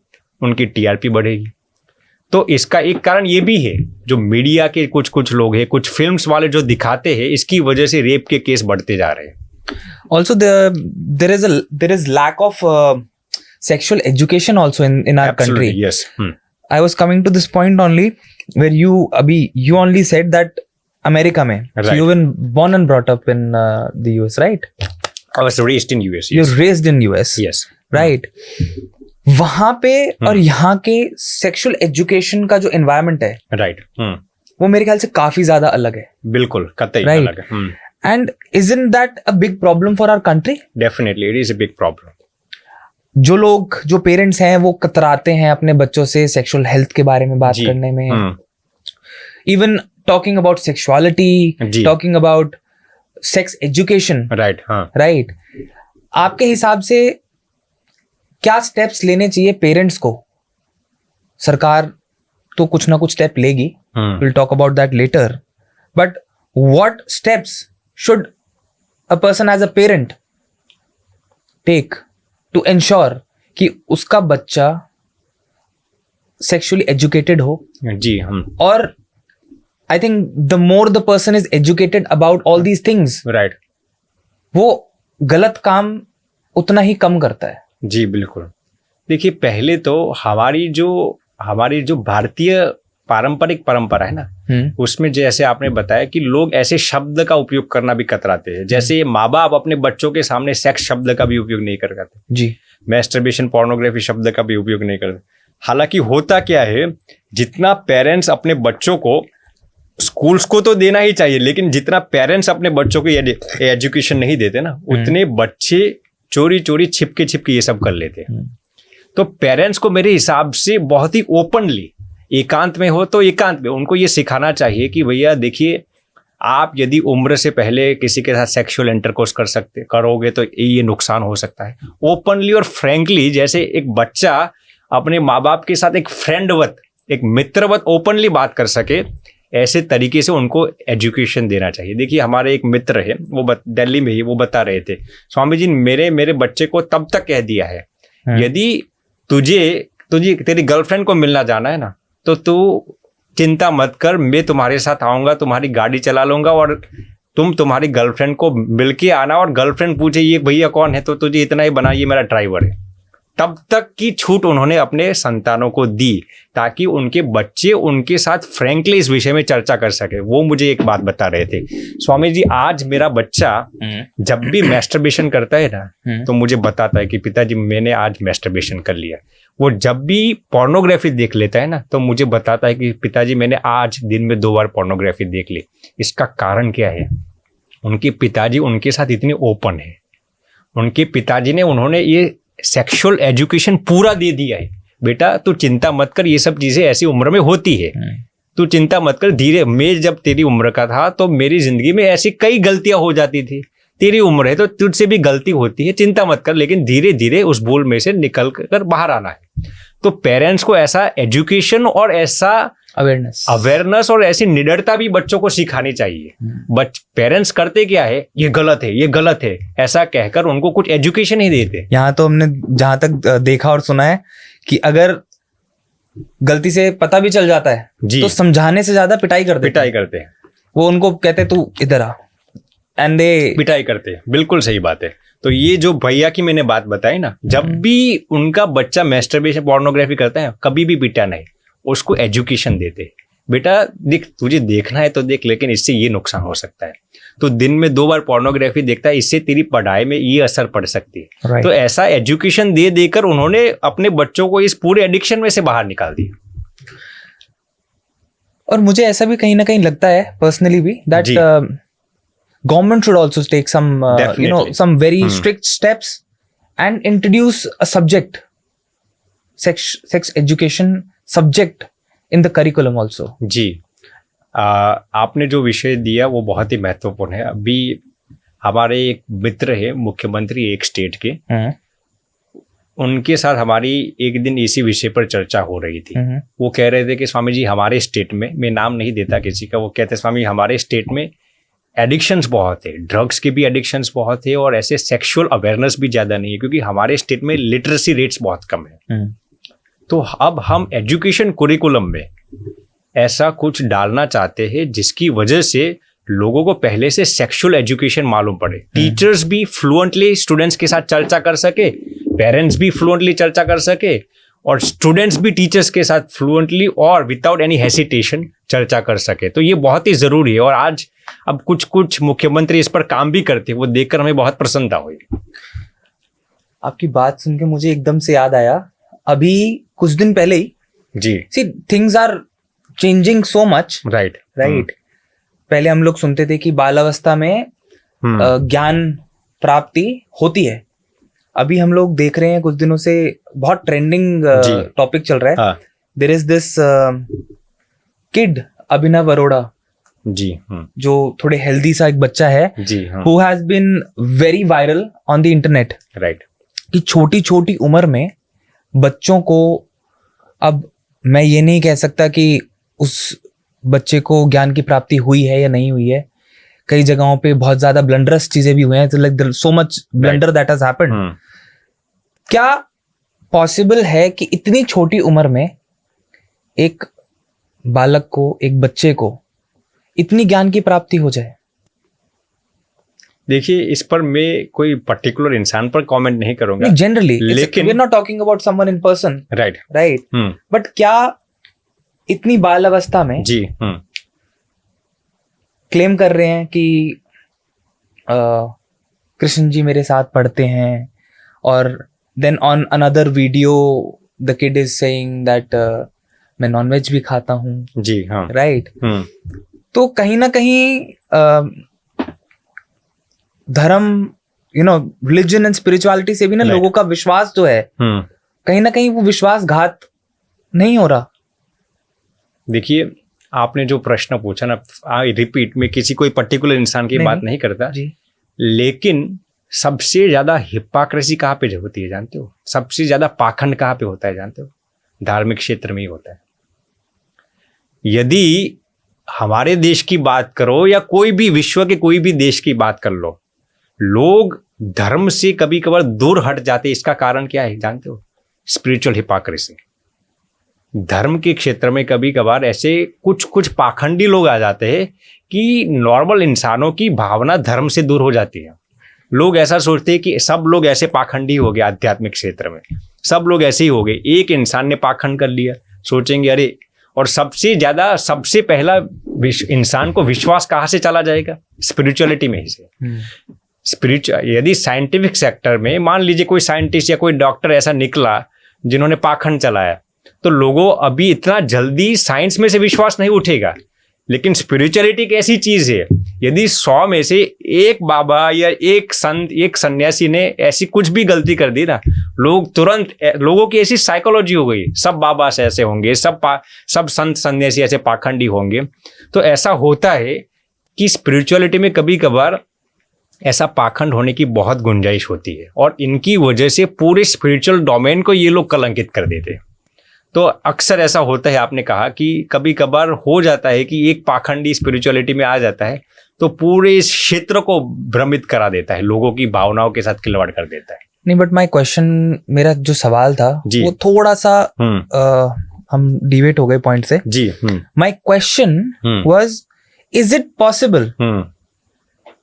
उनकी TRP बढ़ेगी। तो इसका एक कारण ये भी है, जो मीडिया के कुछ लोग हैं, कुछ फिल्म्स वाले जो दिखाते हैं, इसकी वजह से रेप के केस बढ़ते जा रहे हैं। Also there is lack of sexual education also in our country. Yes. I was coming to this point only where you only said that America में, right. So you've been born and brought up in the US, right? I was raised in US. Yes. You're raised in US. Yes. Right. वहां पे और यहाँ के sexual education का जो environment है, right, वो मेरे ख्याल से काफी ज्यादा अलग है। बिल्कुल, कतई अलग है। And isn't that a big problem for our country? Definitely, it is a big problem. जो पेरेंट्स हैं वो कतराते हैं अपने बच्चों से सेक्सुअल हेल्थ के बारे में बात करने में, even talking about sexuality, talking about sex education. Right. आपके हिसाब से क्या स्टेप्स लेने चाहिए पेरेंट्स को? सरकार तो कुछ ना कुछ स्टेप लेगी, will talk about that later, but what steps should a person as a parent take to ensure कि उसका बच्चा सेक्सुअली एजुकेटेड हो? जी, और I think the more the person is educated about all these things, right, वो गलत काम उतना ही कम करता है। जी बिल्कुल। देखिए, पहले तो हमारी जो भारतीय पारंपरिक परंपरा है ना, उसमें जैसे आपने बताया कि लोग ऐसे शब्द का उपयोग करना भी कतराते हैं। जैसे माँ बाप अपने बच्चों के सामने सेक्स शब्द का भी उपयोग नहीं करते जी, मैस्टरबेशन, पोर्नोग्राफी शब्द का भी उपयोग नहीं करते। हालांकि होता क्या है, जितना पेरेंट्स अपने बच्चों को, स्कूल्स को तो देना ही चाहिए, लेकिन जितना पेरेंट्स अपने बच्चों को एजुकेशन नहीं देते ना, उतने बच्चे चोरी चोरी छिपके छिपके ये सब कर लेते हैं। तो पेरेंट्स को मेरे हिसाब से बहुत ही ओपनली, एकांत में हो तो एकांत में, उनको ये सिखाना चाहिए कि भैया देखिए, आप यदि उम्र से पहले किसी के साथ सेक्सुअल इंटरकोर्स करोगे तो ये नुकसान हो सकता है। ओपनली और फ्रैंकली, जैसे एक बच्चा अपने माँ बाप के साथ एक फ्रेंडवत, एक मित्रवत ओपनली बात कर सके, ऐसे तरीके से उनको एजुकेशन देना चाहिए। देखिए, हमारे एक मित्र है, वो दिल्ली में ही, वो बता रहे थे, स्वामी जी मेरे बच्चे को तब तक कह दिया है, यदि तुझे तेरी गर्लफ्रेंड को मिलना जाना है ना, तो तू चिंता मत कर, मैं तुम्हारे साथ आऊँगा, तुम्हारी गाड़ी चला लूँगा और तुम तुम्हारी गर्लफ्रेंड को मिल के आना, और गर्लफ्रेंड पूछे ये भैया कौन है, तो तुझे इतना ही बना, ये मेरा ड्राइवर है। तब तक की छूट उन्होंने अपने संतानों को दी ताकि उनके बच्चे उनके साथ फ्रैंकली इस विषय में चर्चा कर सके। वो मुझे एक बात बता रहे थे, स्वामी जी आज मेरा बच्चा जब भी मैस्टरबेशन करता है ना, तो मुझे बताता है कि पिताजी मैंने आज मैस्टरबेशन कर लिया। वो जब भी पोर्नोग्राफी देख लेता है ना, तो मुझे बताता है कि पिताजी मैंने आज दिन में 2 बार पोर्नोग्राफी देख ली। इसका कारण क्या है? उनके पिताजी उनके साथ इतने ओपन है, उनके पिताजी ने उन्होंने ये सेक्सुअल एजुकेशन पूरा दे दिया है। बेटा तू चिंता मत कर, ये सब चीजें ऐसी उम्र में होती है, तू चिंता मत कर। धीरे, मैं जब तेरी उम्र का था तो मेरी जिंदगी में ऐसी कई गलतियां हो जाती थी, तेरी उम्र है तो तुझसे भी गलती होती है, चिंता मत कर, लेकिन धीरे धीरे उस भूल में से निकल कर बाहर आना है। तो पेरेंट्स को ऐसा एजुकेशन और ऐसा अवेयरनेस और ऐसी निडरता भी बच्चों को सिखानी चाहिए। पेरेंट्स करते क्या है, ये गलत है, ये गलत है, ऐसा कहकर उनको कुछ एजुकेशन ही देते। यहाँ तो हमने जहां तक देखा और सुना है कि अगर गलती से पता भी चल जाता है तो समझाने से ज्यादा पिटाई करते हैं। वो उनको कहते तू इधर आ, एंड दे पिटाई करते हैं। बिल्कुल सही बात है। तो ये जो भैया की मैंने बात बताई ना, जब भी उनका बच्चा मैस्टरबेशन पोर्नोग्राफी करता है कभी भी पिटा नहीं, उसको एजुकेशन देते। बेटा देख, तुझे देखना है तो देख, लेकिन इससे ये नुकसान हो सकता है। तो दिन में 2 बार पोर्नोग्राफी देखता है, इससे तेरी पढ़ाई में ये असर पड़ सकती है। right. तो ऐसा एजुकेशन दे देकर उन्होंने अपने बच्चों को इस पूरे एडिक्शन में से बाहर निकाल दिया। और मुझे ऐसा भी कहीं ना कहीं लगता है पर्सनली भी that government should also take some some very strict steps and introduce a subject, sex education subject in the curriculum also. जी, आपने जो विषय दिया वो बहुत ही महत्वपूर्ण है। अभी हमारे एक मित्र है मुख्यमंत्री एक स्टेट के, उनके साथ हमारी एक दिन इसी विषय पर चर्चा हो रही थी। वो कह रहे थे कि स्वामी जी हमारे स्टेट में, मैं नाम नहीं देता किसी का, वो कहते स्वामी हमारे स्टेट में एडिक्शंस बहुत है, ड्रग्स के भी एडिक्शंस बहुत है और ऐसे सेक्सुअल अवेयरनेस भी ज़्यादा नहीं है, क्योंकि हमारे स्टेट में लिटरेसी रेट्स बहुत कम है। तो अब हम एजुकेशन कुरिकुलम में ऐसा कुछ डालना चाहते हैं जिसकी वजह से लोगों को पहले से सेक्सुअल एजुकेशन मालूम पड़े, टीचर्स भी फ्लुएंटली स्टूडेंट्स के साथ चर्चा कर सके, पेरेंट्स भी फ्लुएंटली चर्चा कर सके और स्टूडेंट्स भी टीचर्स के साथ फ्लुएंटली और विदाउट एनी हेसिटेशन चर्चा कर सके। तो ये बहुत ही ज़रूरी है और आज अब कुछ मुख्यमंत्री इस पर काम भी करते हैं, वो देखकर हमें बहुत प्रसन्नता हुई। आपकी बात सुन के मुझे एकदम से याद आया, अभी कुछ दिन पहले ही जी, see things are changing so much. Right. पहले हम लोग सुनते थे कि बालावस्था में ज्ञान प्राप्ति होती है, अभी हम लोग देख रहे हैं कुछ दिनों से बहुत ट्रेंडिंग टॉपिक चल रहा है। There is this kid Abhinav Arora ji, जो थोड़े हेल्दी सा एक बच्चा है जी, who has been very viral on the internet. Right. कि छोटी छोटी उम्र में बच्चों को, अब मैं ये नहीं कह सकता कि उस बच्चे को ज्ञान की प्राप्ति हुई है या नहीं हुई है, कई जगहों पे बहुत ज्यादा ब्लंडरस चीजें भी हुई हैं, like so much blunder that has happened. क्या पॉसिबल है कि इतनी छोटी उम्र में एक बालक को, एक बच्चे को इतनी ज्ञान की प्राप्ति हो जाए? देखिए, इस पर मैं कोई पर्टिकुलर इंसान पर कमेंट नहीं करूंगा, जनरली, लेकिन we are not talking about someone in person, right. But क्या इतनी बाल अवस्था में जी क्लेम कर रहे हैं कि कृष्ण जी मेरे साथ पढ़ते हैं, और then on another video the kid is saying that मैं नॉनवेज भी खाता हूँ, जी, हाँ, राइट। तो कहीं ना कहीं धर्म, रिलीजन एंड स्पिरिचुअलिटी से भी ना लोगों का विश्वास जो है कहीं ना कहीं वो विश्वासघात नहीं हो रहा? देखिए, आपने जो प्रश्न पूछा ना, आई रिपीट, में किसी कोई पर्टिकुलर इंसान की बात नहीं करता जी, लेकिन सबसे ज्यादा हिपोक्रेसी कहाँ पे होती है जानते हो? सबसे ज्यादा पाखंड कहाँ पे होता है जानते हो? धार्मिक क्षेत्र में ही होता है। यदि हमारे देश की बात करो या कोई भी विश्व के कोई भी देश की बात कर लो, लोग धर्म से कभी कभार दूर हट जाते, इसका कारण क्या है जानते हो? Spiritual hypocrisy. धर्म के क्षेत्र में कभी कभार ऐसे कुछ कुछ पाखंडी लोग आ जाते हैं कि नॉर्मल इंसानों की भावना धर्म से दूर हो जाती है। लोग ऐसा सोचते हैं कि सब लोग ऐसे पाखंडी हो गए, आध्यात्मिक क्षेत्र में सब लोग ऐसे ही हो गए, एक इंसान ने पाखंड कर लिया, सोचेंगे अरे। और सबसे ज्यादा सबसे पहला इंसान को विश्वास कहाँ से चला जाएगा? स्पिरिचुअलिटी में ही से। स्पिरिचुअल यदि साइंटिफिक सेक्टर में मान लीजिए कोई साइंटिस्ट या कोई डॉक्टर ऐसा निकला जिन्होंने पाखंड चलाया, तो लोगों अभी इतना जल्दी साइंस में से विश्वास नहीं उठेगा। लेकिन स्पिरिचुअलिटी एक ऐसी चीज है, यदि 100 में से एक बाबा या एक संत एक सन्यासी ने ऐसी कुछ भी गलती कर दी ना, लोग तुरंत, लोगों की ऐसी साइकोलॉजी हो गई, सब बाबा से ऐसे होंगे, सब संत सन्यासी ऐसे पाखंडी होंगे। तो ऐसा होता है कि स्पिरिचुअलिटी में कभी कभार ऐसा पाखंड होने की बहुत गुंजाइश होती है और इनकी वजह से पूरे स्पिरिचुअल डोमेन को ये लोग कलंकित कर देते हैं। तो अक्सर ऐसा होता है, आपने कहा कि कभी कभार हो जाता है कि एक पाखंडी स्पिरिचुअलिटी में आ जाता है तो पूरे इस क्षेत्र को भ्रमित करा देता है, लोगों की भावनाओं के साथ खिलवाड़ कर देता है। नहीं, बट माय क्वेश्चन, मेरा जो सवाल था वो थोड़ा सा हम डिवेट हो गए पॉइंट से जी। My question was, is it possible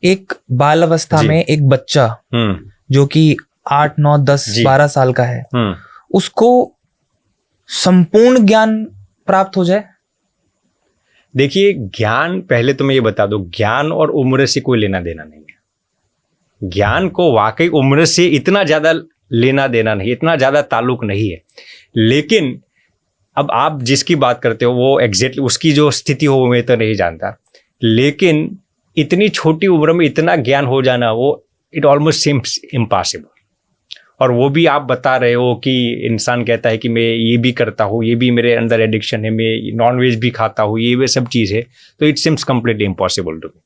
एक बाल अवस्था में एक बच्चा जो कि 8, 9, 10, 12 साल का है, उसको संपूर्ण ज्ञान प्राप्त हो जाए? देखिए, ज्ञान, पहले तो मैं ये बता दूं, ज्ञान और उम्र से कोई लेना देना नहीं है। ज्ञान को वाकई उम्र से इतना ज्यादा लेना देना नहीं, इतना ज्यादा ताल्लुक नहीं है। लेकिन अब आप जिसकी बात करते हो वो एग्जैक्टली उसकी जो स्थिति हो मैं तो नहीं जानता, लेकिन इतनी छोटी उम्र में इतना ज्ञान हो जाना, वो इट ऑलमोस्ट सीम्स इम्पॉसिबल। और वो भी आप बता रहे हो कि इंसान कहता है कि मैं ये भी करता हूँ, ये भी मेरे अंदर एडिक्शन है, मैं नॉनवेज भी खाता हूँ, ये वे सब चीज़ है, तो it seems completely impossible to me.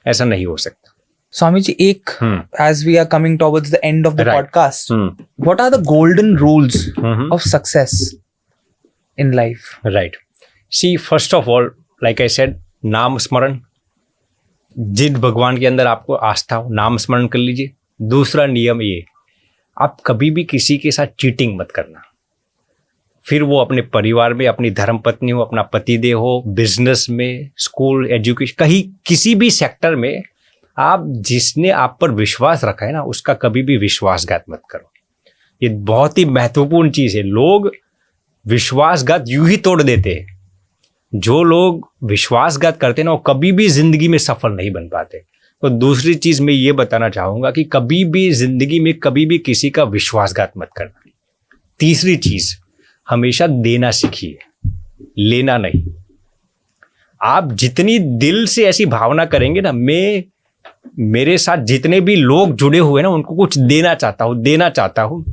ऐसा नहीं हो सकता। स्वामी जी, एक as we are coming towards the end of the podcast, what are the golden rules of success in life? Right. See, first of all, like I said, नाम स्मरण, जिन भगवान के अंदर आपको आस्था हो, नाम स्मरण कर लीजिए। दूसरा नियम ये, आप कभी भी किसी के साथ चीटिंग मत करना। फिर वो अपने परिवार में अपनी धर्मपत्नी हो, अपना पतिदेव हो, बिजनेस में, स्कूल, एजुकेशन, कहीं किसी भी सेक्टर में आप जिसने आप पर विश्वास रखा है ना, उसका कभी भी विश्वासघात मत करो। ये बहुत ही महत्वपूर्ण चीज है। लोग विश्वासघात यूं ही तोड़ देते हैं। जो लोग विश्वासघात करते हैं ना, वो कभी भी जिंदगी में सफल नहीं बन पाते। तो दूसरी चीज मैं ये बताना चाहूंगा कि कभी भी जिंदगी में कभी भी किसी का विश्वासघात मत करना। तीसरी चीज, हमेशा देना सीखिए, लेना नहीं। आप जितनी दिल से ऐसी भावना करेंगे ना, मैं मेरे साथ जितने भी लोग जुड़े हुए ना, उनको कुछ देना चाहता हूं,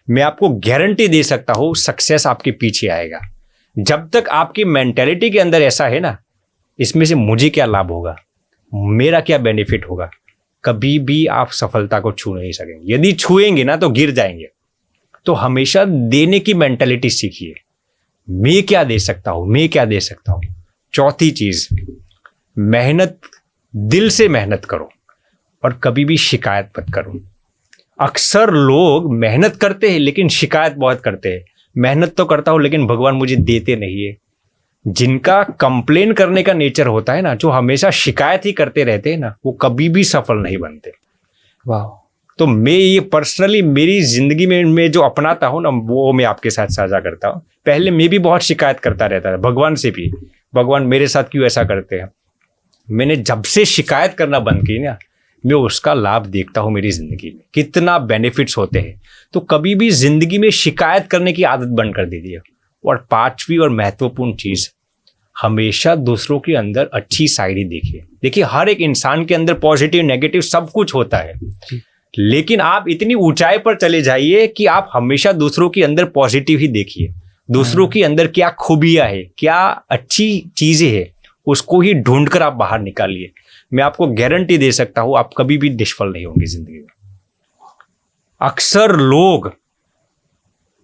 मैं आपको गारंटी दे सकता हूं सक्सेस आपके पीछे आएगा। जब तक आपकी मेंटालिटी के अंदर ऐसा है ना, इसमें से मुझे क्या लाभ होगा, मेरा क्या बेनिफिट होगा, कभी भी आप सफलता को छू नहीं सकेंगे। यदि छुएंगे ना तो गिर जाएंगे। तो हमेशा देने की मेंटालिटी सीखिए, मैं क्या दे सकता हूं। चौथी चीज, मेहनत, दिल से मेहनत करो और कभी भी शिकायत मत करो। अक्सर लोग मेहनत करते हैं लेकिन शिकायत बहुत करते हैं। मेहनत तो करता हूं लेकिन भगवान मुझे देते नहीं है। जिनका कंप्लेन करने का नेचर होता है ना, जो हमेशा शिकायत ही करते रहते हैं ना, वो कभी भी सफल नहीं बनते। वाह। तो मैं ये पर्सनली मेरी जिंदगी में मैं जो अपनाता हूं ना, वो मैं आपके साथ साझा करता हूं। पहले मैं भी बहुत शिकायत करता रहता था भगवान से भी, भगवान मेरे साथ क्यों ऐसा करते हैं। मैंने जब से शिकायत करना बंद की ना, मैं उसका लाभ देखता हूं मेरी जिंदगी में, कितना बेनिफिट्स होते हैं। तो कभी भी जिंदगी में शिकायत करने की आदत बंद कर दीजिए। और पांचवी और महत्वपूर्ण चीज, हमेशा दूसरों के अंदर अच्छी साइड ही देखिए। देखिए, हर एक इंसान के अंदर पॉजिटिव नेगेटिव सब कुछ होता है, लेकिन आप इतनी ऊंचाई पर चले जाइए कि आप हमेशा दूसरों के अंदर पॉजिटिव ही देखिए। दूसरों के अंदर क्या खूबियां है, क्या अच्छी चीजें हैं, उसको ही ढूंढकर आप बाहर निकालिए। मैं आपको गारंटी दे सकता हूं, आप कभी भी निष्फल नहीं होंगे जिंदगी में। अक्सर लोग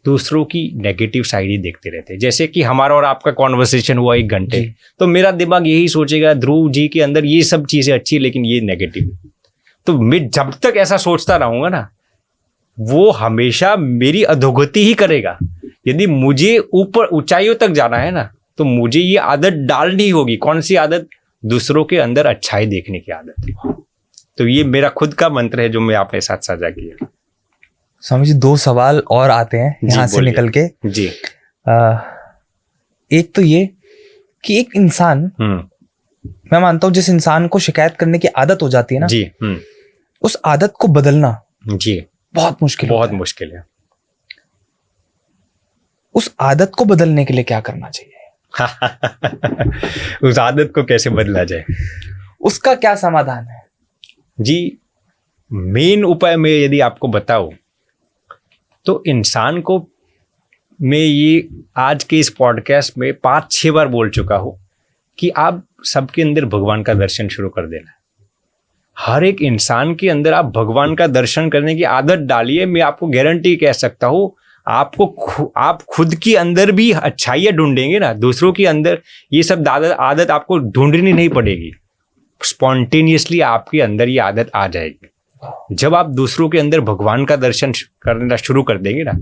दूसरों की नेगेटिव साइड ही देखते रहते हैं। जैसे कि हमारा और आपका कॉन्वर्सेशन हुआ 1 घंटे, तो मेरा दिमाग यही सोचेगा ध्रुव जी के अंदर ये सब चीजें अच्छी है लेकिन ये नेगेटिव। तो मैं जब तक ऐसा सोचता रहूंगा ना, वो हमेशा मेरी अधोगति ही करेगा। यदि मुझे ऊपर ऊंचाइयों तक जाना है ना, तो मुझे ये आदत डालनी होगी। कौन सी आदत? दूसरों के अंदर अच्छाई देखने की आदत। तो ये मेरा खुद का मंत्र है जो मैं आपके साथ साझा किया। स्वामी जी, 2 सवाल और आते हैं यहाँ से बोलिए। निकल के। जी। एक तो ये कि एक इंसान, मैं मानता हूँ जिस इंसान को शिकायत करने की आदत हो जाती है ना, जी। उस आदत को बदलना जी बहुत मुश्किल बहुत होता है। मुश्किल है। उस आदत को बदलने के लिए क्या करना चाहिए? उस आदत को कैसे बदला जाए? उसका क्या समाधान है? जी, मेन उपाय मैं यदि आपको बताऊं तो इंसान को, मैं ये आज के इस पॉडकास्ट में 5-6 बार बोल चुका हूं कि आप सबके अंदर भगवान का दर्शन शुरू कर देना। हर एक इंसान के अंदर आप भगवान का दर्शन करने की आदत डालिए। मैं आपको गारंटी कह सकता हूं, आप खुद के अंदर भी अच्छाइयाँ ढूंढेंगे ना, दूसरों के अंदर ये सब आदत आपको ढूंढनी नहीं पड़ेगी। स्पॉन्टेनियसली आपके अंदर ये आदत आ जाएगी। जब आप दूसरों के अंदर भगवान का दर्शन करना शुरू कर देंगे ना,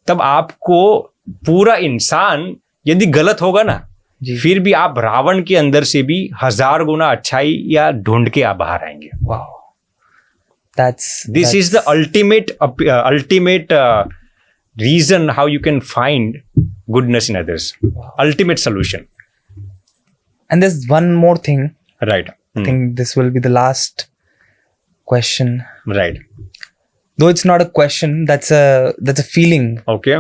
तब आपको पूरा इंसान यदि गलत होगा ना, फिर भी आप रावण के अंदर से भी 1000 गुना अच्छाई या ढूंढ के आप बाहर आएंगे। This is the ultimate reason how you can find goodness in others. Ultimate solution. And there's one more thing. Right. I think this will be the last question. Right. Though it's not a question, that's a feeling. Okay.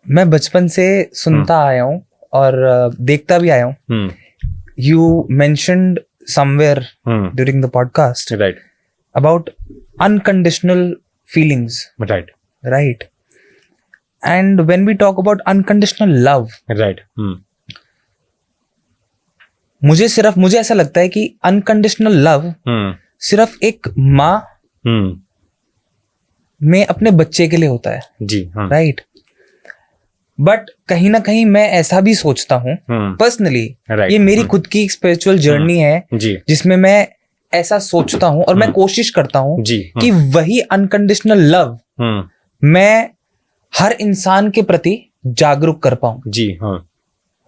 मैं बचपन से सुनता आया हूँ और देखता भी आया हूँ. You mentioned somewhere during the podcast, right, about unconditional feelings. Right. And when we talk about unconditional love, right, मुझे ऐसा लगता है कि unconditional love सिर्फ एक माँ में अपने बच्चे के लिए होता है। जी। राइट। बट कहीं ना कहीं मैं ऐसा भी सोचता हूँ पर्सनली, ये मेरी खुद की स्पिरिचुअल जर्नी है जिसमें मैं ऐसा सोचता हूँ और मैं कोशिश करता हूँ कि वही अनकंडीशनल लव मैं हर इंसान के प्रति जागरूक कर पाऊँ। जी।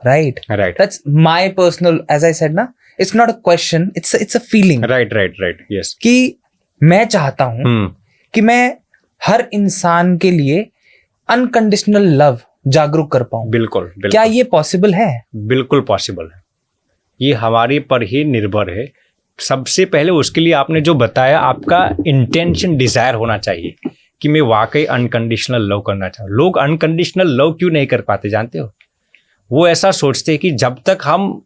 Right. That's my personal, as I said ना, it's not a question, it's a feeling. Right, yes. कि मैं चाहता हूँ कि मैं हर इंसान के लिए अनकंडीशनल लव जागरूक कर पाऊँ। बिल्कुल। क्या ये पॉसिबल है? बिल्कुल पॉसिबल है। ये हमारे पर ही निर्भर है। सबसे पहले उसके लिए आपने जो बताया, आपका इंटेंशन, डिजायर होना चाहिए कि मैं वाकई अनकंडीशनल लव करना चाहूँ। लोग अनकंडीशनल लव क्यों नहीं कर पाते जानते हो? वो ऐसा सोचते हैं कि जब तक हम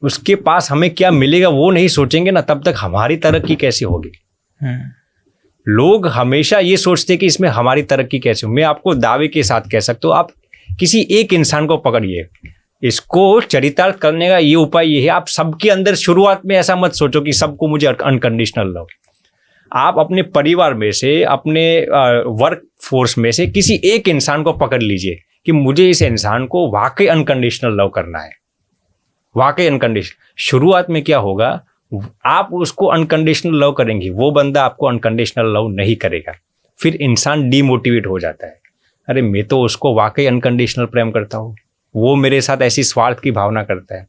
उसके पास हमें क्या मिलेगा वो नहीं सोचेंगे ना, तब तक हमारी तरक्की कैसे होगी। लोग हमेशा ये सोचते हैं कि इसमें हमारी तरक्की कैसे हो। मैं आपको दावे के साथ कह सकता हूँ, आप किसी एक इंसान को पकड़िए, इसको चरितार्थ करने का ये उपाय ये है, आप सबके अंदर शुरुआत में ऐसा मत सोचो कि सबको मुझे अनकंडीशनल लव। आप अपने परिवार में से, अपने वर्क फोर्स में से किसी एक इंसान को पकड़ लीजिए कि मुझे इस इंसान को वाकई अनकंडीशनल लव करना है, वाकई अनकंडीशनल। शुरुआत में क्या होगा, आप उसको अनकंडीशनल लव करेंगे, वो बंदा आपको अनकंडीशनल लव नहीं करेगा। फिर इंसान डीमोटिवेट हो जाता है, अरे मैं तो उसको वाकई अनकंडीशनल प्रेम करता हूँ, वो मेरे साथ ऐसी स्वार्थ की भावना करता है।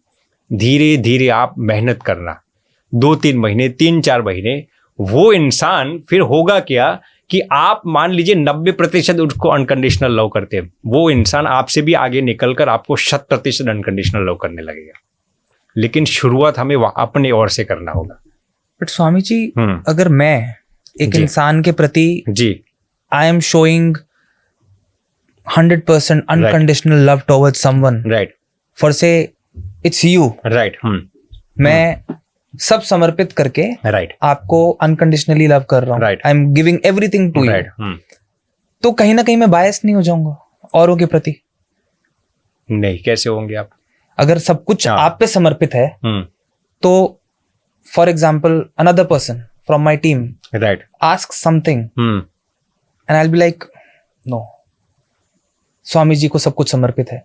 धीरे धीरे आप मेहनत करना, 2-3 महीने, 3-4 महीने, वो इंसान फिर होगा क्या कि आप मान लीजिए 90% उसको अनकंडीशनल लव करते हैं, वो इंसान आपसे भी आगे निकलकर आपको 100% अनकंडीशनल लव करने लगेगा। लेकिन शुरुआत हमें अपने ओर से करना होगा। बट स्वामी जी, अगर मैं एक इंसान के प्रति I am showing 100% unconditional love towards someone, right, for say it's you, right, मैं सब समर्पित करके right, आपको अनकंडीशनली लव कर रहा हूँ, right, I am giving everything to right, you, तो कहीं ना कहीं मैं बायस नहीं हो जाऊंगा औरों के प्रति? नहीं, कैसे होंगे आप? अगर सब कुछ आप पे समर्पित है तो for example another person from my team ask something and I will be like no, Swami ji को सब कुछ समर्पित है।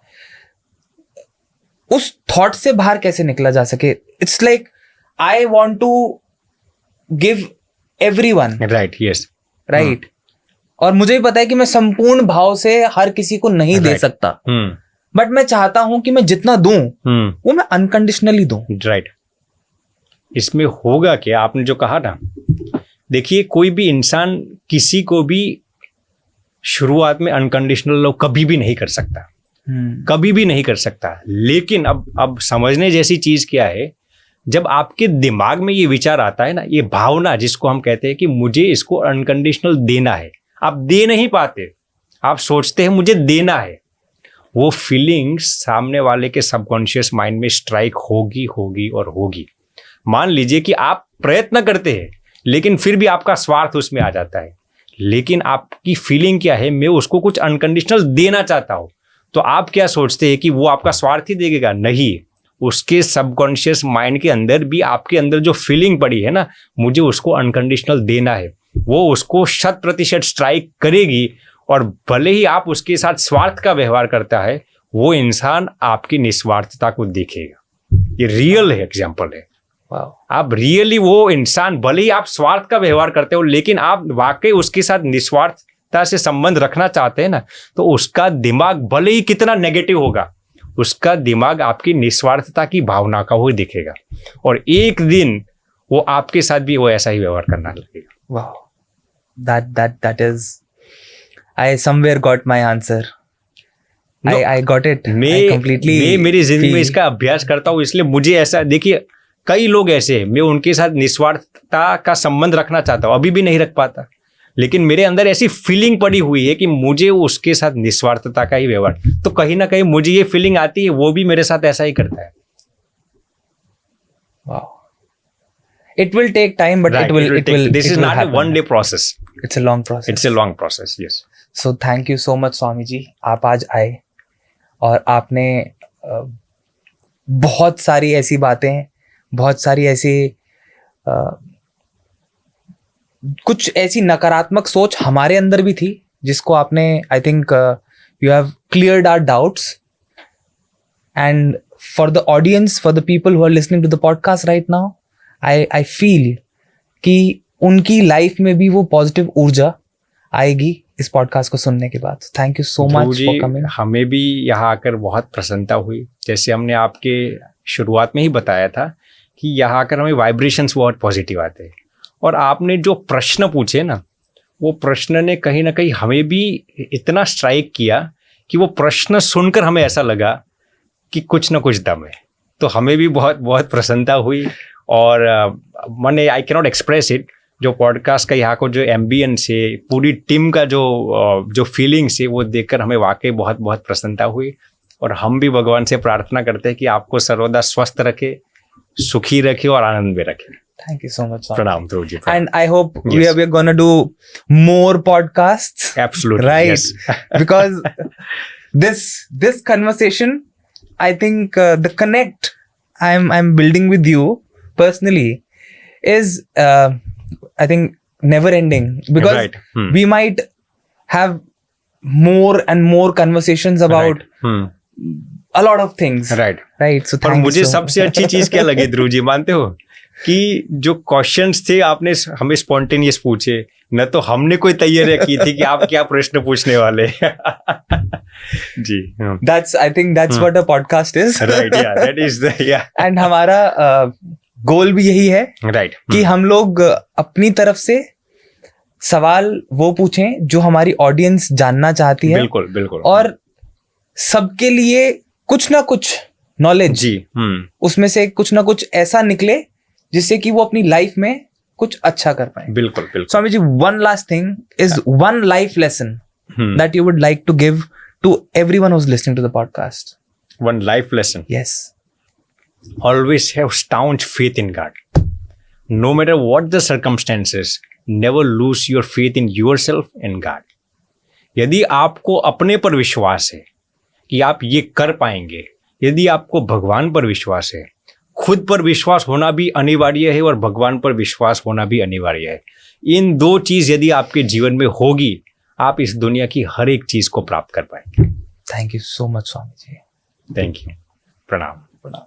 उस थॉट से बाहर कैसे निकला जा सके? It's like I want to give everyone, right, yes, right, और मुझे भी पता है कि मैं संपूर्ण भाव से हर किसी को नहीं दे सकता, बट मैं चाहता हूं कि मैं जितना दूं वो मैं अनकंडीशनली दूं। राइट। इसमें होगा क्या, आपने जो कहा ना, देखिए कोई भी इंसान किसी को भी शुरुआत में अनकंडीशनल लव कभी भी नहीं कर सकता, कभी भी नहीं कर सकता। लेकिन अब समझने जैसी चीज क्या है, जब आपके दिमाग में ये विचार आता है ना, ये भावना जिसको हम कहते हैं कि मुझे इसको अनकंडीशनल देना है, आप दे नहीं पाते, आप सोचते हैं मुझे देना है, वो फीलिंग्स सामने वाले के सबकॉन्शियस माइंड में स्ट्राइक होगी होगी और होगी। मान लीजिए कि आप प्रयत्न करते हैं लेकिन फिर भी आपका स्वार्थ उसमें आ जाता है, लेकिन आपकी फीलिंग क्या है, मैं उसको कुछ अनकंडीशनल देना चाहता हूं, तो आप क्या सोचते हैं कि वो आपका स्वार्थ ही देगा? नहीं, उसके सबकॉन्शियस माइंड के अंदर भी आपके अंदर जो फीलिंग पड़ी है ना, मुझे उसको अनकंडीशनल देना है, वो उसको 100% स्ट्राइक करेगी। और भले ही आप उसके साथ स्वार्थ का व्यवहार करता है, वो इंसान आपकी निस्वार्थता को देखेगा। ये रियल है, एग्जाम्पल है। आप रियली वो इंसान, भले ही आप स्वार्थ का व्यवहार करते हो लेकिन आप वाकई उसके साथ निस्वार्थता से संबंध रखना चाहते हैं ना, तो उसका दिमाग भले ही कितना नेगेटिव होगा, उसका दिमाग आपकी निस्वार्थता की भावना का ही दिखेगा, और एक दिन वो आपके साथ भी वो ऐसा ही व्यवहार करना लगेगा। वाह, that is, I somewhere got my answer. No, I got it. मैं मेरी जिंदगी में इसका अभ्यास करता हूँ, इसलिए मुझे ऐसा, देखिए कई लोग ऐसे हैं, मैं उनके साथ निस्वार्थता का संबंध रखना चाहता हूँ, अभी भी नहीं रख पाता, लेकिन मेरे अंदर ऐसी फीलिंग पड़ी हुई है कि मुझे उसके साथ निस्वार्थता का ही व्यवहार, तो कहीं ना कहीं मुझे ये फीलिंग आती है, वो भी मेरे साथ ऐसा ही करता है। Wow. It will take time, but right, it will. This is not a one-day process. It's a long process. It's a long process. Yes. So thank you so much, Swami ji, आप आज आए और आपने बहुत सारी ऐसी बातें, बहुत सारी ऐसी कुछ ऐसी नकारात्मक सोच हमारे अंदर भी थी, जिसको आपने, I think you have cleared our doubts, and for the audience, for the people who are listening to the podcast right now, I feel कि उनकी लाइफ में भी वो पॉजिटिव ऊर्जा आएगी इस पॉडकास्ट को सुनने के बाद। Thank you so much for coming. हमें भी यहाँ आकर बहुत प्रसन्नता हुई, जैसे हमने आपके शुरुआत में ही बताया था कि यहाँ आकर हमें वाइब्रेशंस बहुत पॉजिटिव आते हैं, और आपने जो प्रश्न पूछे ना, वो प्रश्न ने कहीं ना कहीं हमें भी इतना स्ट्राइक किया कि वो प्रश्न सुनकर हमें ऐसा लगा कि कुछ ना कुछ दम है, तो हमें भी बहुत बहुत प्रसन्नता हुई। और मैंने, I can not express it, जो पॉडकास्ट का यहाँ को जो एम्बियंस है, पूरी टीम का जो फीलिंग्स है, वो देखकर हमें वाकई बहुत बहुत प्रसन्नता हुई। और हम भी भगवान से प्रार्थना करते हैं कि आपको सर्वदा स्वस्थ रखे, सुखी रखे और आनंद में रखे। Thank you so much. Pranam, Dhruv ji. And I hope we're going to do more podcasts. Absolutely. Right. Yes. Because this conversation, I think the connect I'm building with you personally is I think never ending, because right. we might have more and more conversations about a lot of things. Right. Right. So और मुझे सबसे अच्छी चीज क्या लगी ध्रुव जी, मानते हो, कि जो क्वेश्चंस थे आपने हमें स्पॉन्टेनियस पूछे, न तो हमने कोई तैयारी की थी कि आप क्या प्रश्न पूछने वाले जी। I think that's what a podcast is. Right, yeah, that is the, yeah. And हमारा गोल भी यही है, right. कि हम लोग अपनी तरफ से सवाल वो पूछें जो हमारी ऑडियंस जानना चाहती है। बिल्कुल बिल्कुल। और सबके लिए कुछ ना कुछ नॉलेज जी, उसमें से कुछ ना कुछ ऐसा निकले जिससे कि वो अपनी लाइफ में कुछ अच्छा कर पाए। बिल्कुल बिल्कुल। Swami ji, one last thing is one life lesson that you would like to give to everyone who is listening to the podcast. One life lesson. Yes. Always have staunch faith in God. No matter what the circumstances, never lose your faith in yourself and God. यदि आपको अपने पर विश्वास है कि आप ये कर पाएंगे, यदि आपको भगवान पर विश्वास है, खुद पर विश्वास होना भी अनिवार्य है और भगवान पर विश्वास होना भी अनिवार्य है। इन दो चीज यदि आपके जीवन में होगी, आप इस दुनिया की हर एक चीज को प्राप्त कर पाएंगे। Thank you so much Swami ji. Thank you. प्रणाम। प्रणाम।